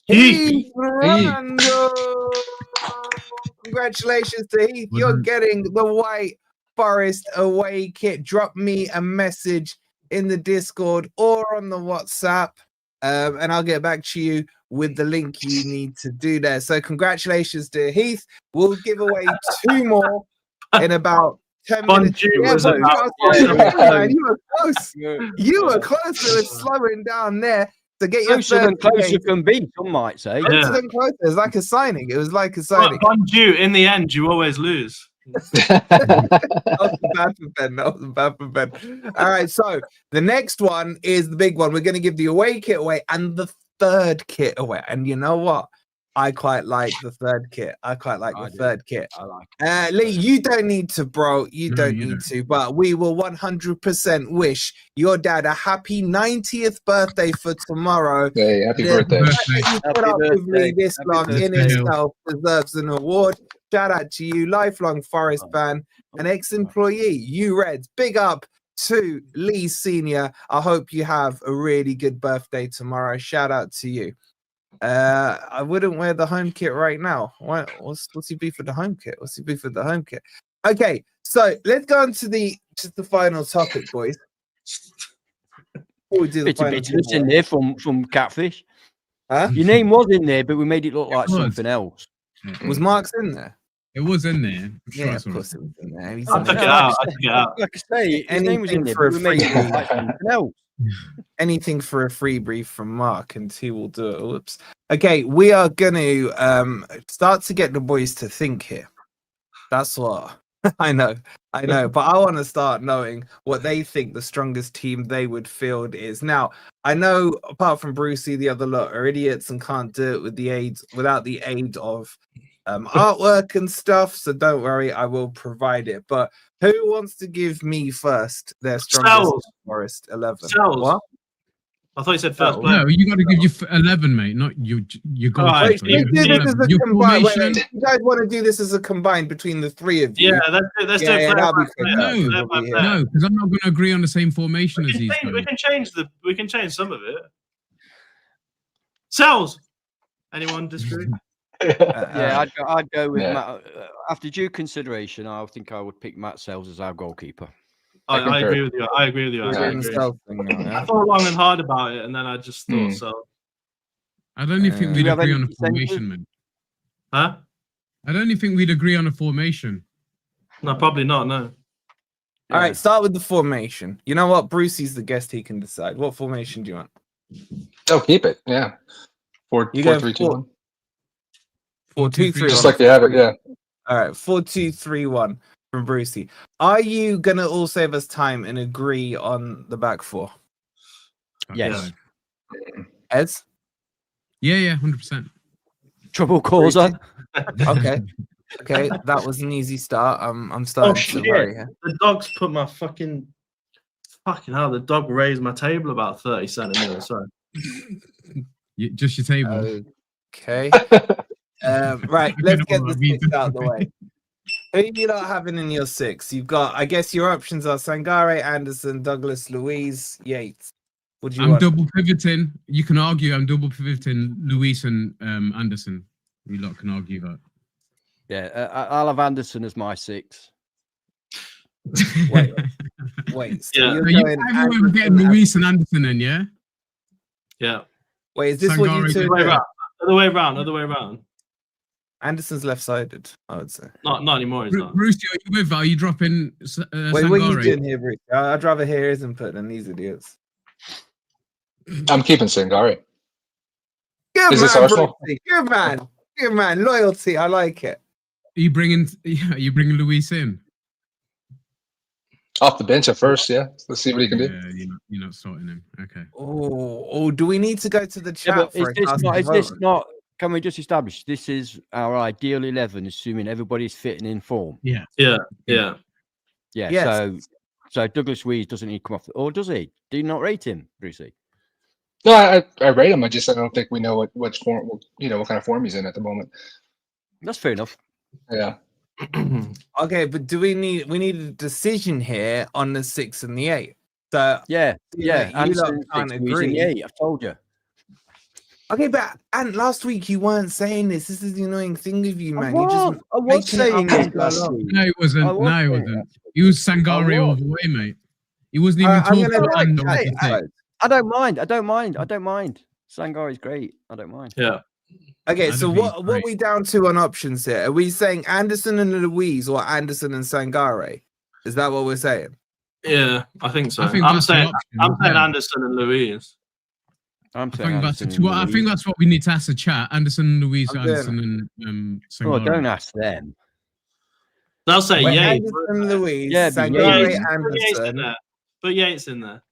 Heath Randall. Congratulations to Heath. You're getting the White Forest away kit. Drop me a message in the Discord or on the WhatsApp, and I'll get back to you with the link you need to do there. So congratulations to Heath. We'll give away 2 more in about 10 minutes. You were close. You were close to it, slowing down there. To get closer than closer can be, some might say. Closer than closer. It was like a signing. It was like a signing. Bonjour, in the end, you always lose. That wasn't bad for Ben. That wasn't bad for Ben. All right, so the next one is the big one. We're going to give the away kit away and the 3rd kit away. And you know what? I quite like the 3rd kit. I quite like the 3rd kit. I like Lee, you don't need to, bro. You don't need to. But we will 100% wish your dad a happy 90th birthday for tomorrow. Hey, happy birthday. Put up with me this long in itself deserves an award. Shout out to you, lifelong Forest fan, an ex-employee. You Reds, big up to Lee Senior. I hope you have a really good birthday tomorrow. Shout out to you. I wouldn't wear the home kit right now. What's your beef with the home kit? What's your beef with the home kit? Okay, so let's go on to the final topic, boys. Before we do the final topic. In there from Catfish. Huh? Your name was in there, but we made it look like something else. Was Mark's in there? It was in there. Yeah, of course it was in there. I took it out. Like I say, his name was in there, but we made it look like something else. Anything for a free brief from Mark, and he will do it. Whoops. Okay, we are going to start to get the boys to think here. That's what I know, but I want to start knowing what they think the strongest team they would field is. Now, I know apart from Brucey, the other lot are idiots and can't do it without the aid of artwork and stuff. So don't worry, I will provide it. But who wants to give me first their strongest Forest 11? What? I thought you said first. No, you got to give you 11, mate. Not you goal. Right. You guys want to do this as a combined between the 3 of you? Yeah, let's do it. No, because I'm not going to agree on the same formation as these guys. We can change some of it. Cells. Anyone disagree? I'd go with Matt. After due consideration, I think I would pick Matt Sells as our goalkeeper. I agree with you. I thought long and hard about it, and then I just thought so. I don't even think we'd agree on a formation, man. Huh? I don't even think we'd agree on a formation. No, probably not. No. All right, start with the formation. You know what? Brucey's the guest; he can decide. What formation do you want? Oh, keep it. Yeah. 4-3-2-1. 4-2-3-1. Just like you have it, yeah. All right, 4-2-3-1 from Brucey. Are you gonna all save us time and agree on the back 4? Yes. Eds? Yeah, 100%. Trouble causer. Okay, that was an easy start. I'm starting to worry here. The dog's put my fucking hell. The dog raised my table about 30 centimeters. Sorry. Just your table. Okay. Right, let's get the 6 out of the way. Who are you not having in your 6? You've got, I guess your options are Sangare, Anderson, Douglas, Luiz, Yates. What do you want? Double pivoting. You can argue I'm double pivoting Luiz and Anderson. You lot can argue that. Yeah, I'll have Anderson as my 6. Wait. So you're getting Luiz and Anderson in, yeah? Yeah. Wait, is this what you two? Other way around. Anderson's left-sided, I would say. Not anymore. He's not. Bruce, are you dropping? Wait, what are you doing here, Bruce? I'd rather hear his input than these idiots. I'm keeping Sangare. Good Is man, this Arsenal? Brucey. Good man. Good man. Loyalty. I like it. Are you bringing Luis in? Off the bench at first, yeah. Let's see what he can do. You're not starting him. Okay. Oh, do we need to go to the chat for is this not? Can we just establish this is our ideal 11, assuming everybody's fitting in form? Yeah. Yes. So Douglas Luiz doesn't need to come off, or does he? Do you not rate him, Brucey? No, I rate him. I don't think we know what form, what kind of form he's in at the moment. That's fair enough. Yeah. Okay, but we need a decision here on the 6 and the 8. So yeah. You lot can't agree. I told you. Okay, but last week you weren't saying this. This is the annoying thing with you, man. I was saying this last week. No, he wasn't. No, he wasn't. He was Sangare all the way, mate. He wasn't even talking about I don't mind. Sangare is great. I don't mind. Yeah. Okay, so what are we down to on options here? Are we saying Anderson and Luiz or Anderson and Sangare? Is that what we're saying? Yeah, I think so. I'm saying Anderson and Luiz. I think that's what we need to ask the chat. Anderson, Luiz, Anderson, and Sangare. Well, don't ask them. They'll say Yates. Anderson, Luiz, Sangare, Anderson. Put Yates in there.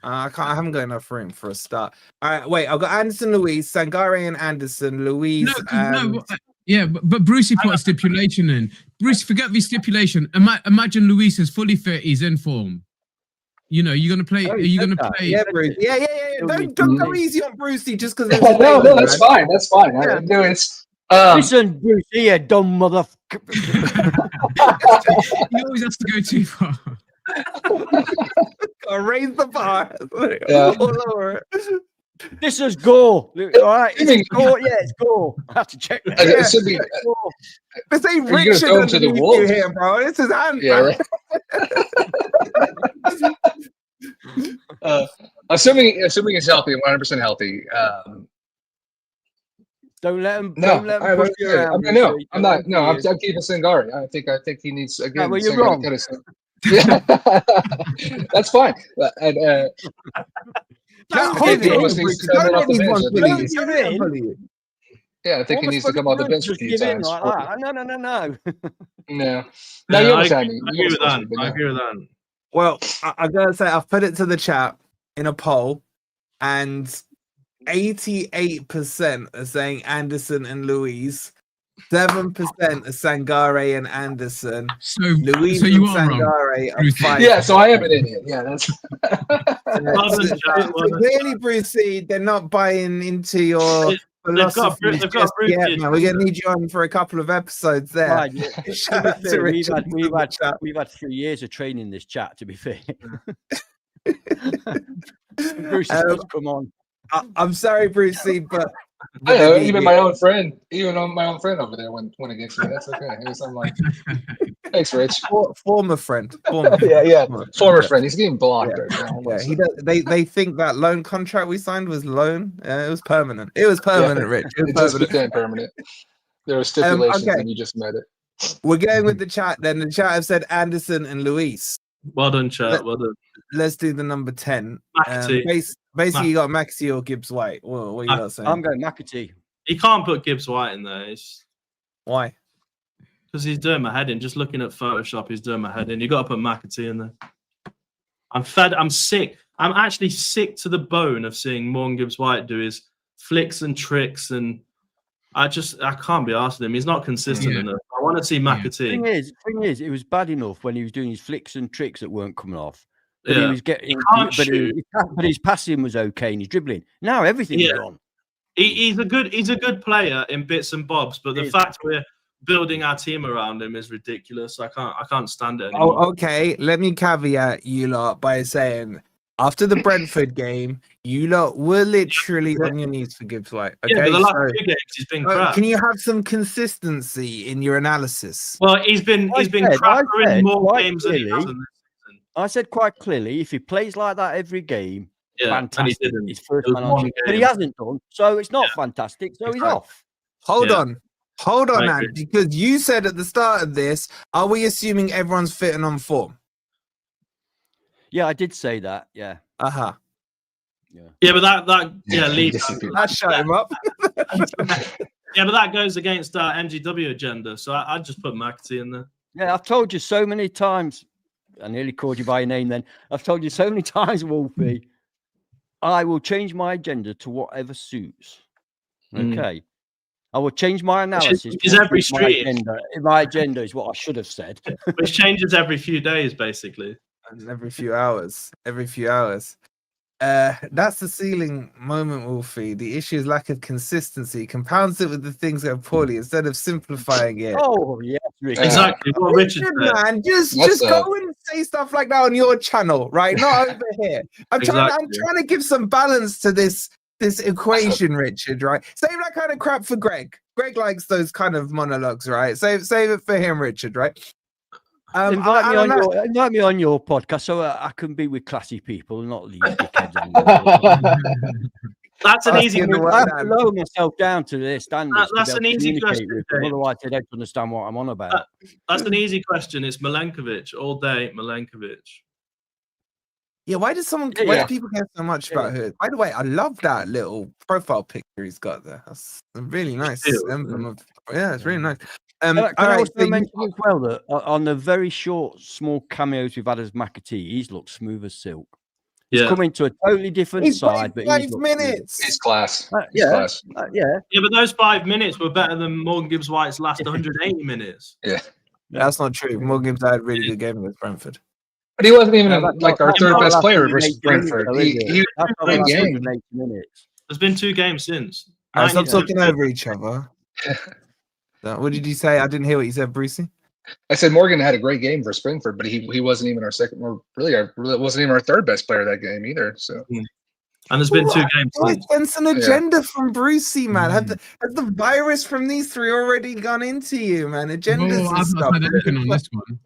I haven't got enough room for a start. All right, wait. I've got Anderson, Luiz, Sangare, and Anderson, Luiz. But Brucey put a stipulation in. Bruce, forget the stipulation. Imagine Luiz is fully fit. He's in form. You're gonna play. Are you gonna play? Yeah, Bruce. Yeah. Don't go easy on Brucey just because. No, that's fine. That's fine. Listen, Bruce, you dumb motherfucker. He always has to go too far. Raise the bar. Lower it. This is GOR. All right, it's GOR. Yeah, it's GOR. I have to check that. It should be. This ain't Richard underneath you here, bro. This is Andrew. Yeah. Assuming it's healthy, 100% healthy. Don't let him. Don't let him push you around. I'm not. No, I'm keeping Sangare. I think he needs again. Well, you're wrong. Yeah, that's fine. And I think he needs to come off the bench a few times. No. I agree with that. Well, I'm gonna say I've put it to the chat in a poll, and 88% are saying Anderson and Luiz. 7% are Sangare and Anderson. So Luiz so you and are Sangare wrong. are 5. Yeah, so I am an idiot. Yeah, that's so clearly, Brucey, they're not buying into your philosophy. We're gonna need you on for a couple of episodes there. Right, we've had 3 years of training this chat, to be fair. Bruce, come on. I'm sorry, Brucey, but I know, even my own friend over there went against me. That's okay. It was something like, thanks, Rich. Former friend. Former friend. He's getting blocked right now. Yeah, he does. They think that loan contract we signed was loan. It was permanent. It was permanent, Rich. It just became permanent. There were stipulations, and you just met it. We're going with the chat. Then the chat have said Anderson and Luiz. Well done, chat. Well done. Let's do the number 10. Basically, you got McAtee or Gibbs White. What are you guys saying? I'm going McAtee. You can't put Gibbs White in there. Why? Because he's doing my head in. Just looking at Photoshop, he's doing my head in. You got to put McAtee in there. I'm fed. I'm sick. I'm actually sick to the bone of seeing Morgan Gibbs White do his flicks and tricks, and I can't be asked him. He's not consistent enough. I want to see McAtee. Thing is, it was bad enough when he was doing his flicks and tricks that weren't coming off. But he was getting, but his passing was okay and his dribbling. Now everything's wrong. He's a good player in bits and bobs, but the fact we're building our team around him is ridiculous. I can't stand it anymore. Oh, okay. Let me caveat you lot by saying after the Brentford game, you lot were literally on your knees for Gibbs White. Okay, but the last 2 games he's been crap. Can you have some consistency in your analysis? Well, he's been crap in more games than he has in this season. I said quite clearly, if he plays like that every game, fantastic. His first man on, but he hasn't done, so it's not fantastic. So he's off. Hold on, Andy, because you said at the start of this, are we assuming everyone's fit and on form? Yeah, I did say that. Yeah. Yeah, but that leave. That shut him up. Yeah, but that goes against our MGW agenda. So I'd just put McAtee in there. Yeah, I've told you so many times. I nearly called you by your name then. I've told you so many times, Wolfie, I will change my agenda to whatever suits. Okay. I will change my analysis. Which is every street. My agenda is what I should have said. Which changes every few days, basically. And every few hours. That's the ceiling moment, Wolfie. The issue is lack of consistency. Compounds it with the things that are poorly instead of simplifying it. Oh, yeah. Exactly. What Richard said. Man, just go and say stuff like that on your channel, right? Not over here. I'm trying to give some balance to this equation, Richard, right? Save that kind of crap for Greg. Greg likes those kind of monologues, right? Save it for him, Richard, right? Invite me on your podcast so I can be with classy people, not these dickheads. That's an easy question. I have to lower myself down to their standards. That's an easy question. Otherwise, they don't understand what I'm on about. That's an easy question. It's Milenkovic all day. Milenkovic. Yeah, why do people care so much about her? By the way, I love that little profile picture he's got there. That's a really nice emblem of. Yeah, it's really nice. Can I also mention as well that on the very short, small cameos we've had as McAtee, he's looked smooth as silk. He's coming to a totally different side, but 5 minutes. He's class. Yeah, but those 5 minutes were better than Morgan Gibbs-White's last 180 minutes. Yeah, that's not true. Morgan Gibbs had a really good game against Brentford. But he wasn't even like our third best player versus Brentford. He played game. There's been 2 games since. Stop talking over each other. What did you say? I didn't hear what you said, Brucey. I said Morgan had a great game versus Brentford, but he wasn't even our second, or really wasn't even our third best player that game either. So, and there's been 2 games. It's an agenda from Brucey, man. Has the virus from these 3 already gone into you, man? Agendas and stuff. I've not said anything on this one.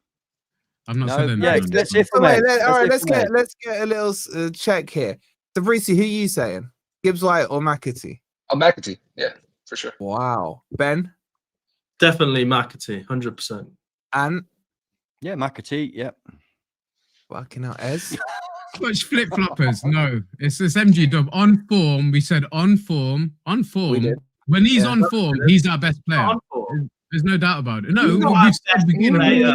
I've not said anything. Yeah, let's hear from all right, let's get a little check here. So, Brucey, who are you saying? Gibbs White or McAtee? Oh, McAtee. Yeah, for sure. Wow. Ben? Definitely McAtee, 100%. And yeah, McAtee, yeah. Fucking out, Ez. Much flip floppers. No, it's this MG dub on form. We said on form. When he's on form, he's our best player. There's no doubt about it. No, we said beginning. You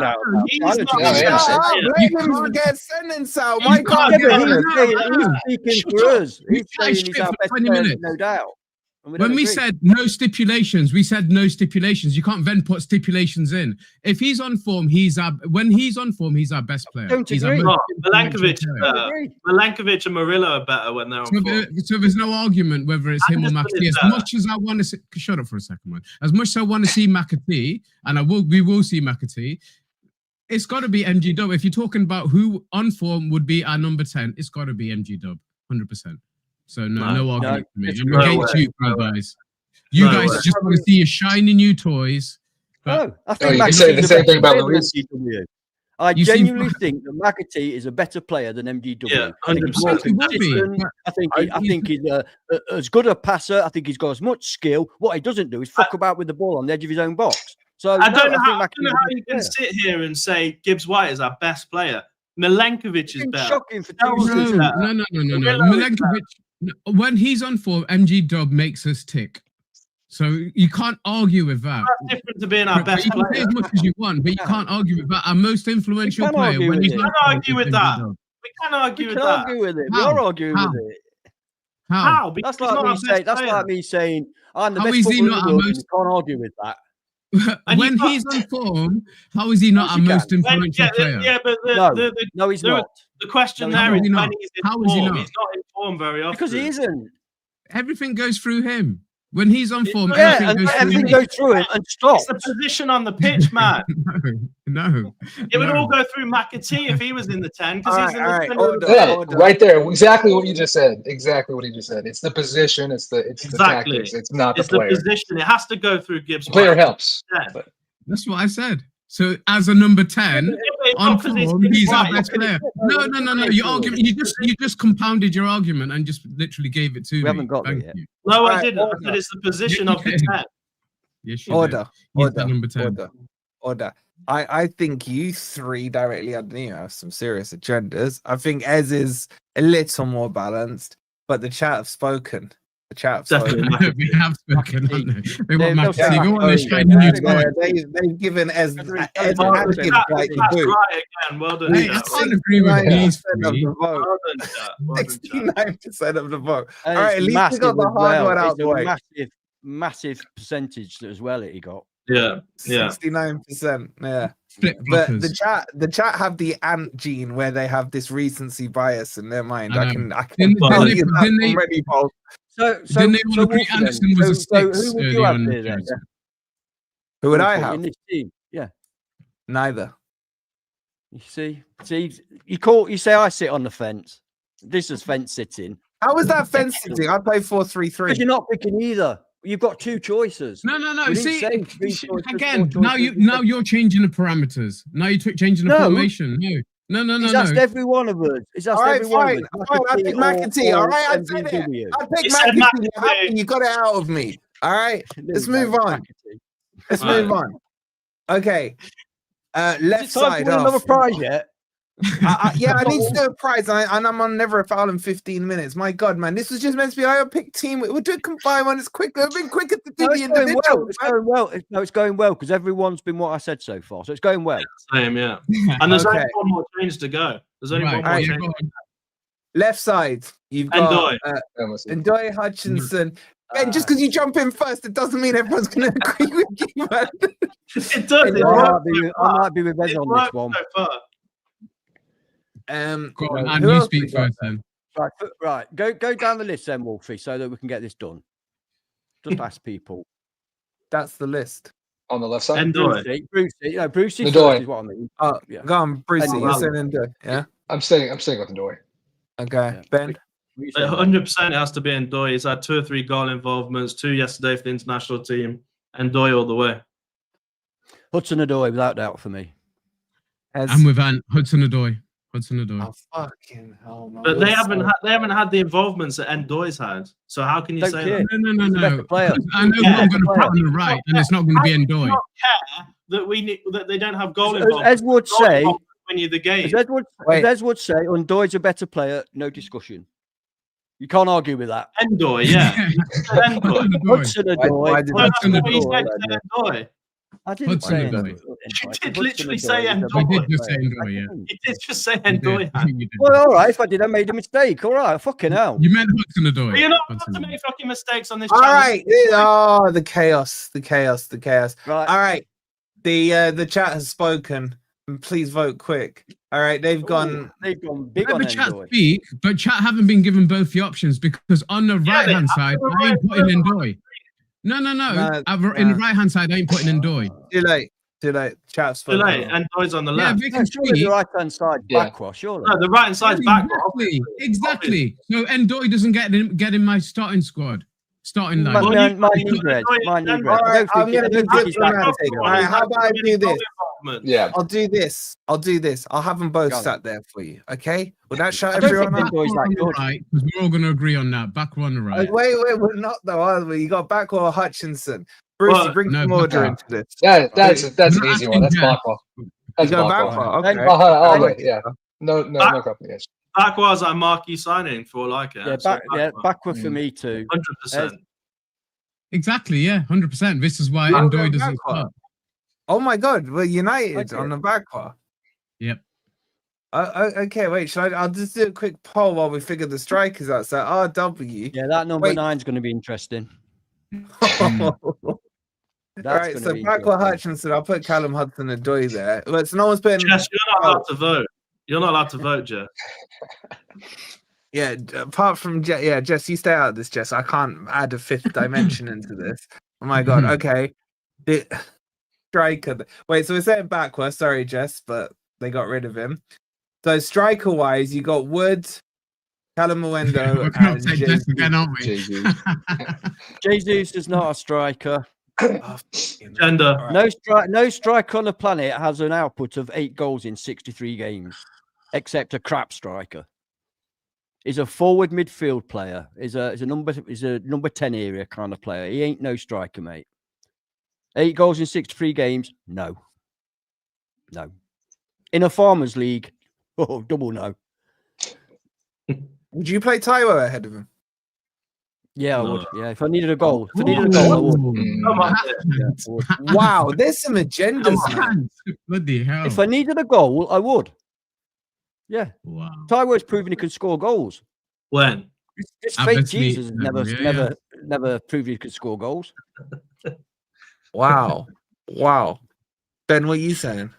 can't get sentence out. My God, he's speaking for us. He's saying he's our best player, no doubt. When we said no stipulations, we said no stipulations. You can't then put stipulations in. If he's on form, he's our best player. Milenkovic and Murillo are better when they're on form. So there's no argument whether it's him or McAtee. As much as I want to see, shut up for a second, man. As much as I want to see McAtee, and we will see McAtee, it's got to be MG Dub. If you're talking about who on form would be our number 10, it's got to be MG Dub, 100%. So no argument for me. I'm against you guys. You guys just want to see your shiny new toys. I think you can say the same thing about Luis. I genuinely think that McAtee is a better player than MGW. Yeah, I think he's as good a passer. I think he's got as much skill. What he doesn't do is fuck about with the ball on the edge of his own box. So I don't know how you can sit here and say Gibbs White is our best player. Milenkovic is better. Shocking for no. Milenkovic. When he's on form, MG Dub makes us tick. So you can't argue with that. That's different to being our best player. You can say as much as you want, but you can't argue with that. Our most influential player. We can't argue with that. We can't argue with that. We are arguing with it. How? That's like me saying I'm the best footballer in the world. You can't argue with that. When he's on form, how is he not our most influential player? Yeah, but no, he's not. The question there is when he's in form. He's not in form very often. Because he isn't. Everything goes through him. When he's on form, everything goes through him and stops. It's the position on the pitch, man. No. It would all go through McAtee if he was in the 10. Right there. Exactly what you just said. Exactly what he just said. It's the position. It's the tactics. It's not the player. It's the position. It has to go through Gibbs. The player helps. But that's what I said. So as a number 10 on form, he's our best player. No. Your argument, you just compounded your argument and just literally gave it to me. We haven't got it yet. No, I didn't. I said it's the position of the 10. Yes, Order. Number 10. Order. I think you 3 directly underneath have some serious agendas. I think Ez is a little more balanced, but the chat have spoken. The chat have Definitely. spoken. We have spoken, haven't they? They want They'll McAtee. say They want a McAtee. shiny new toy. They've given as Every- like every- the That's boot. right again. Well done, Hey, I chat. can't agree with these 69% of three. the vote. Well done, chat. Well done, chat. 69% of the vote. And All right, it's at least we massive got the as hard well. one out It's the a way. massive percentage as well that he got. Yeah. 69%. Yeah. Flip But floppers. the chat have the ant gene where they have this recency bias in their mind. I can Didn't tell they- you that didn't they- from Ready Bowl. So Didn't they want to put Wolfie then, Anderson was a so six who would early you have on? there then? James? Who would I Wolfie, have? in this team? Yeah. Neither. You see, you say I sit on the fence. This is fence sitting. How was that fence sitting? I play Because 4-3-3. you're not picking either. You've got two choices. No. We didn't See, say three choices, again, four choices. now you're changing the parameters. Now you're changing the No. formation. No. He's asked every one of us. He's asked All right, every one of us. fine. I pick McAtee. All right, I said it. MVW. I pick He said McAtee. McAtee. You're happy you got it out of me. All right, let's move on. Let's Right. move on. Okay. Left Is it time side to win another off. prize yet? Yeah, I need to do a prize, and I'm on never a foul in 15 minutes. My God, man, this was just meant to be a pick team. We'll do a combined one. It's quick. We've been quicker to do No, the it's going individual. well. It's going well. No, it's going well because everyone's been what I said so far. So it's going well. Same, yeah. And there's Okay. only one more change to go. There's only one more Alright, change. go on. Left side, you've got Ndoye Hutchinson. Ben, just because you jump in first, it doesn't mean everyone's going to agree with you, man. It does. It I works might be with Ed It on works this one. so far. Go on, who and you else speak we got? first then. Right. Go down the list then, Wolfie, so that we can get this done. Just ask people. That's the list. On the left side. Ndoye. Brucey Ndoye. first is what I mean. Oh, Yeah. go on, Brucey. You're Ndoye. saying Ndoye, yeah? I'm staying with Ndoye. Okay, Yeah. Ben. 100% it has to be Ndoye. He's had 2 or 3 goal involvements, 2 yesterday for the international team. Ndoye all the way. Hudson-Odoi, without doubt, for me. I'm with Hudson-Odoi. Oh, fucking hell, man. But they haven't had the involvements that Ndoye's had. So how can you Don't say care. that? No. He's a better player. I know Yeah. I'm going to put on the right, and it's not going to be How do you Ndoye. not care that they don't have goal As involvement? Ed would Goal say, involvement win you the game. as Ed would say, Ndoye's a better player, no discussion. You can't argue with that. Ndoye, yeah. Ndoye. Hudson-Odoi. No, that's what you said, Ndoye. I didn't say Hudson-Odoi. Ndoye. You did literally say Hudson-Odoi is a Ndoye. We better did just say player. Ndoye, yeah. You did just say You did. Ndoye. You did. Well, all right. If I did, I made a mistake. All right. Fucking hell. You meant Hudson-Odoi. But you're not allowed to Hudson-Odoi. make fucking mistakes on this All channel. right. Oh, the chaos. Right. All right. The chat has spoken. And please vote quick. All right. They've gone They've gone big Let on the chat Ndoye. speak, but chat haven't been given both the options because on the Yeah, right hand they side, have. I ain't putting in Ndoye. No. In the right hand side, I ain't putting in Ndoye. too late. Chat's Too spoken. late. Ndoye's on the Yeah, left. they No, can surely the speak. right hand side Yeah. backwash, surely. No, the right hand side's back. Exactly. So Ndoye doesn't get in my starting squad. Starting line. Well, Mine you- need red. Mine need All red. right, I don't I'm think gonna be he's that diplomatic. good. All right, how about I do this? Yeah. I'll do this. I'll have them both Go on. sat there for you. Okay? Would that shut I don't everyone think up? Ndoye's that on the good. right, because we're all going to agree on that. Back on the right. Wait, we're not though, are we? You got Backwell Hutchinson. Brucey, Well, bring no, some order Backwell. into this. Yeah, that's an We're easy one. That's asking Blackwell. You That's go Blackwell. Backwell. Okay. Oh, wait, yeah. No complication. Backwards a marquee signing for all I care. Backward for me too. 100%. Exactly, yeah, 100%. This is why I'll Ndoye go doesn't Backwell. start. Oh my God, we're united Okay. on the Backwell. Yep. Okay, wait. I'll just do a quick poll while we figure the strikers out. So RW. Yeah, that number Wait. 9's going to be interesting. All That's right, gonna so be Backwell interesting. Hutchinson. I'll put Callum Hudson-Odoi there. But so no one's putting. Jess, you're not allowed to vote. You're not allowed to vote, Jess. Yeah, apart from Jess, you stay out of this, Jess. I can't add a fifth dimension into this. Oh my God. Okay. The striker. Wait, so we're saying Backwell. Sorry, Jess, but they got rid of him. So striker wise, you got Wood, Callum Mwendo, We're going and to say this again, aren't we? Jesus is not a striker. Gender. No striker on the planet has an output of 8 goals in 63 games, except a crap striker. He's a forward midfield player. He's a number 10 area kind of player. He ain't no striker, mate. 8 goals in 63 games? No. In a Farmers League? Oh, double no. Would you play Taiwo ahead of him? Yeah, I No. would. Yeah, if I needed a goal, I would. Come on. Yeah, I would. Wow, there's some agendas, man. Bloody hell. If I needed a goal, I would. Yeah. Wow. Taiwo's proven he can score goals. When? This fake Jesus has never proved he could score goals. Wow. Wow. Ben, what are you saying?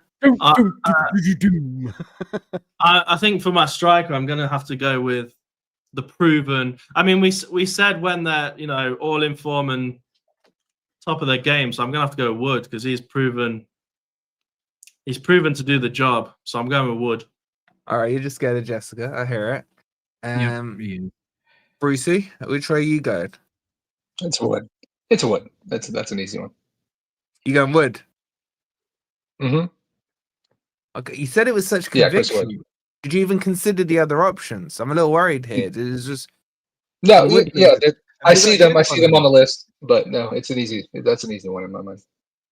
I think for my striker, I'm going to have to go with the proven. I mean, we said when they're all in form and top of their game, so I'm going to have to go with Wood because he's proven to do the job. So I'm going with Wood. All right, you're just scared of Jessica. I hear it. Yeah. Brucey, which way are you going? It's a Wood. It's a Wood. That's an easy one. You going Wood? Mm-hmm. Okay, you said it was such conviction. Yeah, did you even consider the other options? I'm a little worried here. It's just no. I see them. I see them on the list, but no, that's an easy one in my mind.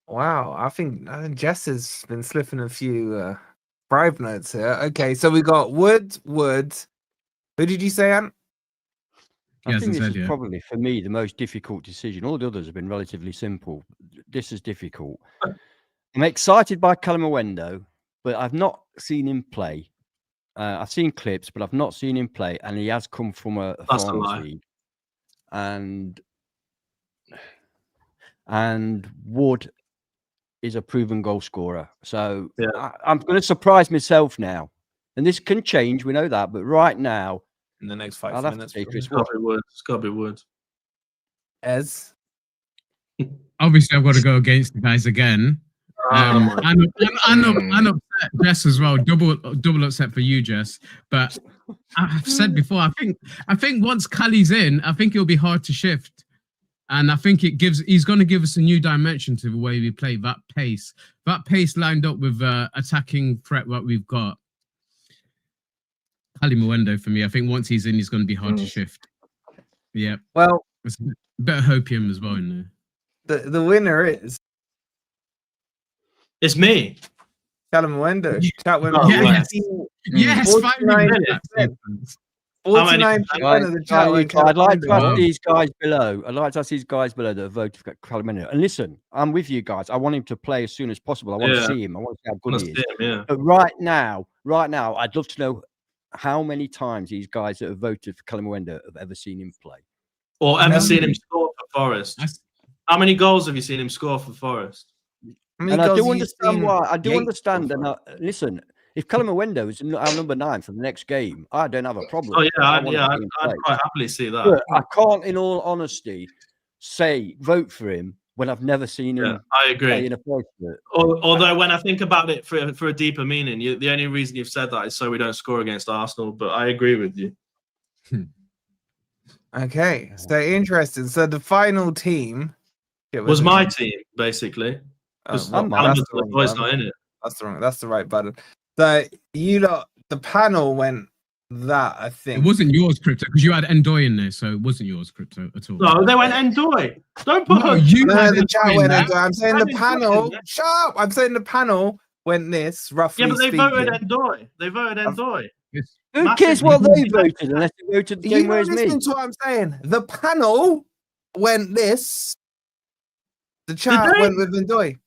Wow, I think Jess has been slipping a few bribe notes here. Okay, so we got Wood. Who did you say, Ant? I think this is probably, for me, the most difficult decision. All the others have been relatively simple. This is difficult. I'm excited by Callum Owendo, but I've not seen him play. I've seen clips, but I've not seen him play, and he has come from a farmers league. And Wood is a proven goal scorer. So I'm going to surprise myself now. And this can change, we know that, but right now, in the next 5 minutes, it's got to be Wood. Ez? Obviously, I've got to go against the guys again. And upset Jess as well. Double upset for you, Jess. But I've said before, I think once Callie's in, I think it'll be hard to shift. And I think he's going to give us a new dimension to the way we play. That pace lined up with attacking threat what we've got. Callum Owendo for me. I think once he's in, he's going to be hard to shift. Yeah. Well, it's better hopium as well in there. The winner is. It's me. Callum Owendo. Yes, 49% of the chat. I'd like to ask these guys below. That have voted for Callum Owendo. And listen, I'm with you guys. I want him to play as soon as possible. I want to see him. I want to see how good he is. But right now, I'd love to know how many times these guys that have voted for Callum Owendo have ever seen him play. Or ever seen him score for Forest. How many goals have you seen him score for Forest? And I do understand why. I do understand. And listen, if Callum Owendo is our number 9 for the next game, I don't have a problem. Oh yeah, I'd quite happily see that. But I can't, in all honesty, vote for him when I've never seen him. I agree. Play in a place. Although when I think about it for a deeper meaning, the only reason you've said that is so we don't score against Arsenal. But I agree with you. Okay, so interesting. So the final team was my team, basically. That's the right button. So you lot, the panel went that, I think. It wasn't yours, Crypto, because you had Endoy in there, so it wasn't yours, Crypto, at all. No, they went Endoy. Don't put the chat went Endoy. I'm saying the panel. Shut up! I'm saying the panel went this, roughly. Yeah, but they voted Endoy. They voted Endoy. Who cares what they voted unless they voted the same way as me? Listen to what I'm saying. The panel went this. The chat went with Endoy.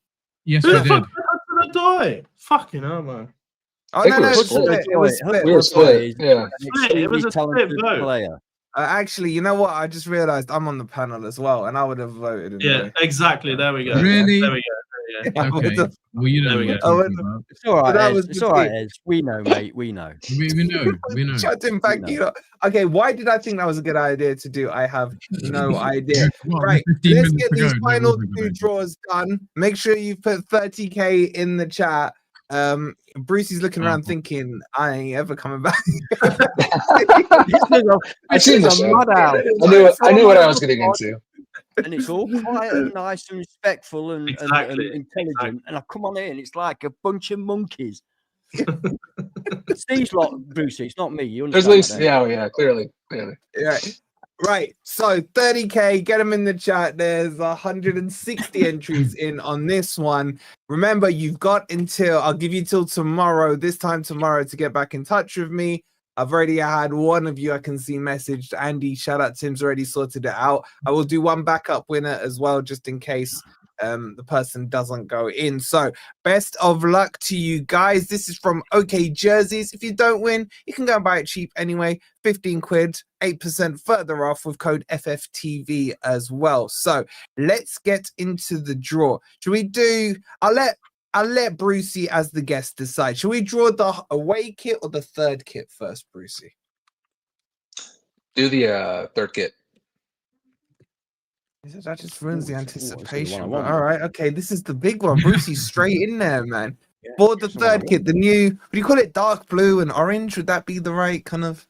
Yes, we did. Endoy. Fucking hell, man. Oh, no, it was split. Yeah. It was a split vote. Player. Actually, you know what? I just realized I'm on the panel as well, and I would have voted. Yeah, exactly. There we go. Really? There we go. Okay. Well, you know. It's all right. It's all right, Ez. We know, mate. We know. We know. Shut him back. Okay, why did I think that was a good idea to do? I have no idea. Right, let's get these final 2 draws done. Make sure you put 30k in the chat. Brucey's looking around thinking, I ain't ever coming back. I've seen this. I knew what I was getting into. And it's all quiet and nice and respectful and intelligent. Exactly. And I come on here and it's like a bunch of monkeys. It's these lot, Brucey. It's not me. You understand? At least, yeah, clearly. Yeah. Right. So 30k, get them in the chat. There's 160 entries in on this one. Remember, you've got until, I'll give you till tomorrow, this time tomorrow, to get back in touch with me. I've already had one of you I can see messaged. Andy, shout out to him's already sorted it out. I will do one backup winner as well, just in case the person doesn't go in. So best of luck to you guys. This is from OK Jerseys. If you don't win, you can go and buy it cheap anyway. 15 quid, 8% further off with code FFTV as well. So let's get into the draw. Should we do, I'll let Brucey as the guest decide. Should we draw the away kit or the third kit first, Brucey? Do the third kit. That just ruins the anticipation. All right, okay, this is the big one. Brucey's straight in there, man. Yeah, For the third kit, the new, what do you call it? Dark blue and orange? Would that be the right kind of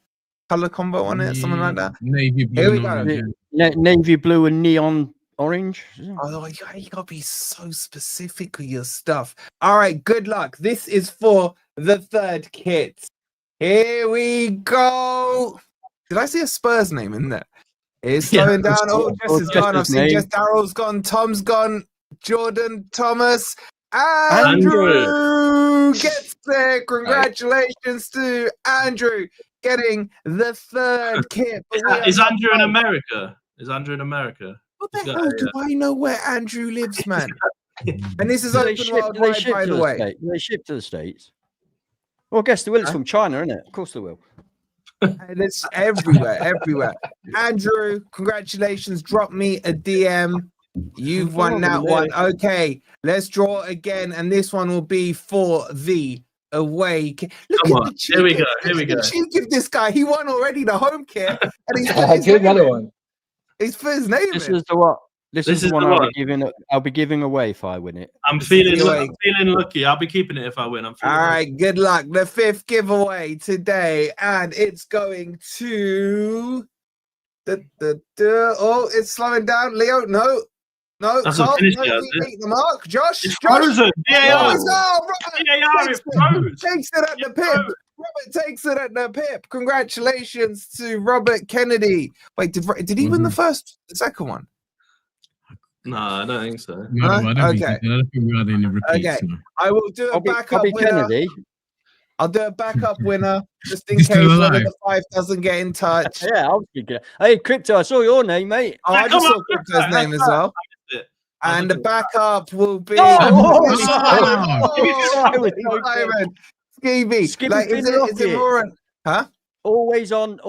color combo on it? Something like that? Navy blue. Here we go. Navy blue and neon orange. Oh, you gotta be so specific with your stuff. All right, good luck. This is for the third kit. Here we go. Did I see a Spurs name in there? It's slowing down. Oh, Jess is gone. I've seen Jess. Daryl's gone. Tom's gone. Jordan, Thomas, Andrew gets there. Congratulations to Andrew getting the third kit. Is Andrew in America? Is Andrew in America? What the hell do I know where Andrew lives, man? And this is open worldwide, by the way. They ship to the States. Well, I guess they will. It's from China, isn't it? Of course they will. And it's everywhere. Andrew, congratulations. Drop me a DM. You've won that one. Okay, let's draw again. And this one will be for the away kit. Look at the cheek. Here we go. Cheek of this guy. He won already the home kit. And he's get another one. He's put his name This in. is the what? This is the one I'll be giving away if I win it. I'm feeling lucky. I'll be keeping it if I win. All right, good luck. The fifth giveaway today, and it's going to oh, it's slowing down. Leo, no. That's Carl, the mark. Josh, frozen. Takes it at the pip. Robert takes it at the pip. Congratulations to Robert Kennedy. Wait, did he win the second one? No, I don't think so. No, I don't think we had any repeats. Okay, I will do a backup winner. Kennedy. I'll do a backup winner just in case one of the five doesn't get in touch. Yeah, I'll be good. Hey, Crypto, I saw your name, mate. Oh, I just saw Crypto's name as well. And the backup will be Skeevy. Like, is it more? Huh? Always on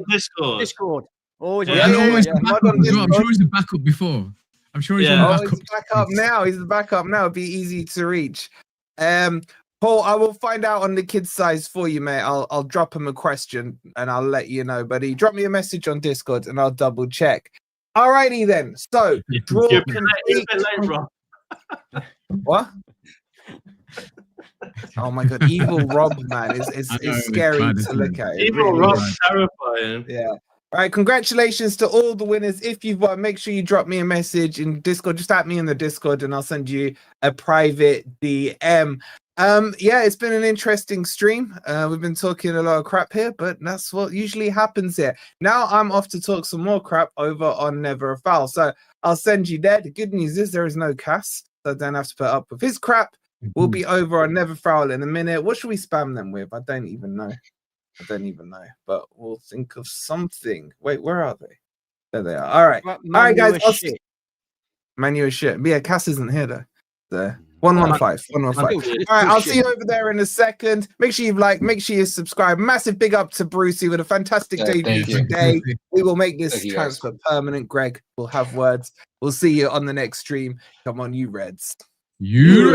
Discord. Always. I'm sure he's the backup before. I'm sure he's on he's the backup now. He's the backup now. It'll be easy to reach. Paul, I will find out on the kid's size for you, mate. I'll drop him a question and I'll let you know. Buddy, drop me a message on Discord and I'll double check. Alrighty then. So draw complete. What? Oh my god, Evil Rob, man, is scary to look at. Evil Rob, terrifying. Yeah. All right, congratulations to all the winners. If you've won, make sure you drop me a message in Discord. Just at me in the Discord and I'll send you a private DM. Yeah, it's been an interesting stream. We've been talking a lot of crap here, but that's what usually happens here. Now I'm off to talk some more crap over on Never a Foul. So I'll send you there. The good news is there is no cast, so I don't have to put up with his crap. We'll be over on Never Foul in a minute. What should we spam them with? I don't even know, but we'll think of something. Wait, where are they? There they are. All right. All right, guys. Manu is shit. But yeah, Cass isn't here though. There. 115. All right, I'll see you over there in a second. Make sure you subscribe. Massive big up to Brucey with a fantastic debut today. We will make this transfer permanent. Greg will have words. We'll see you on the next stream. Come on, you Reds. You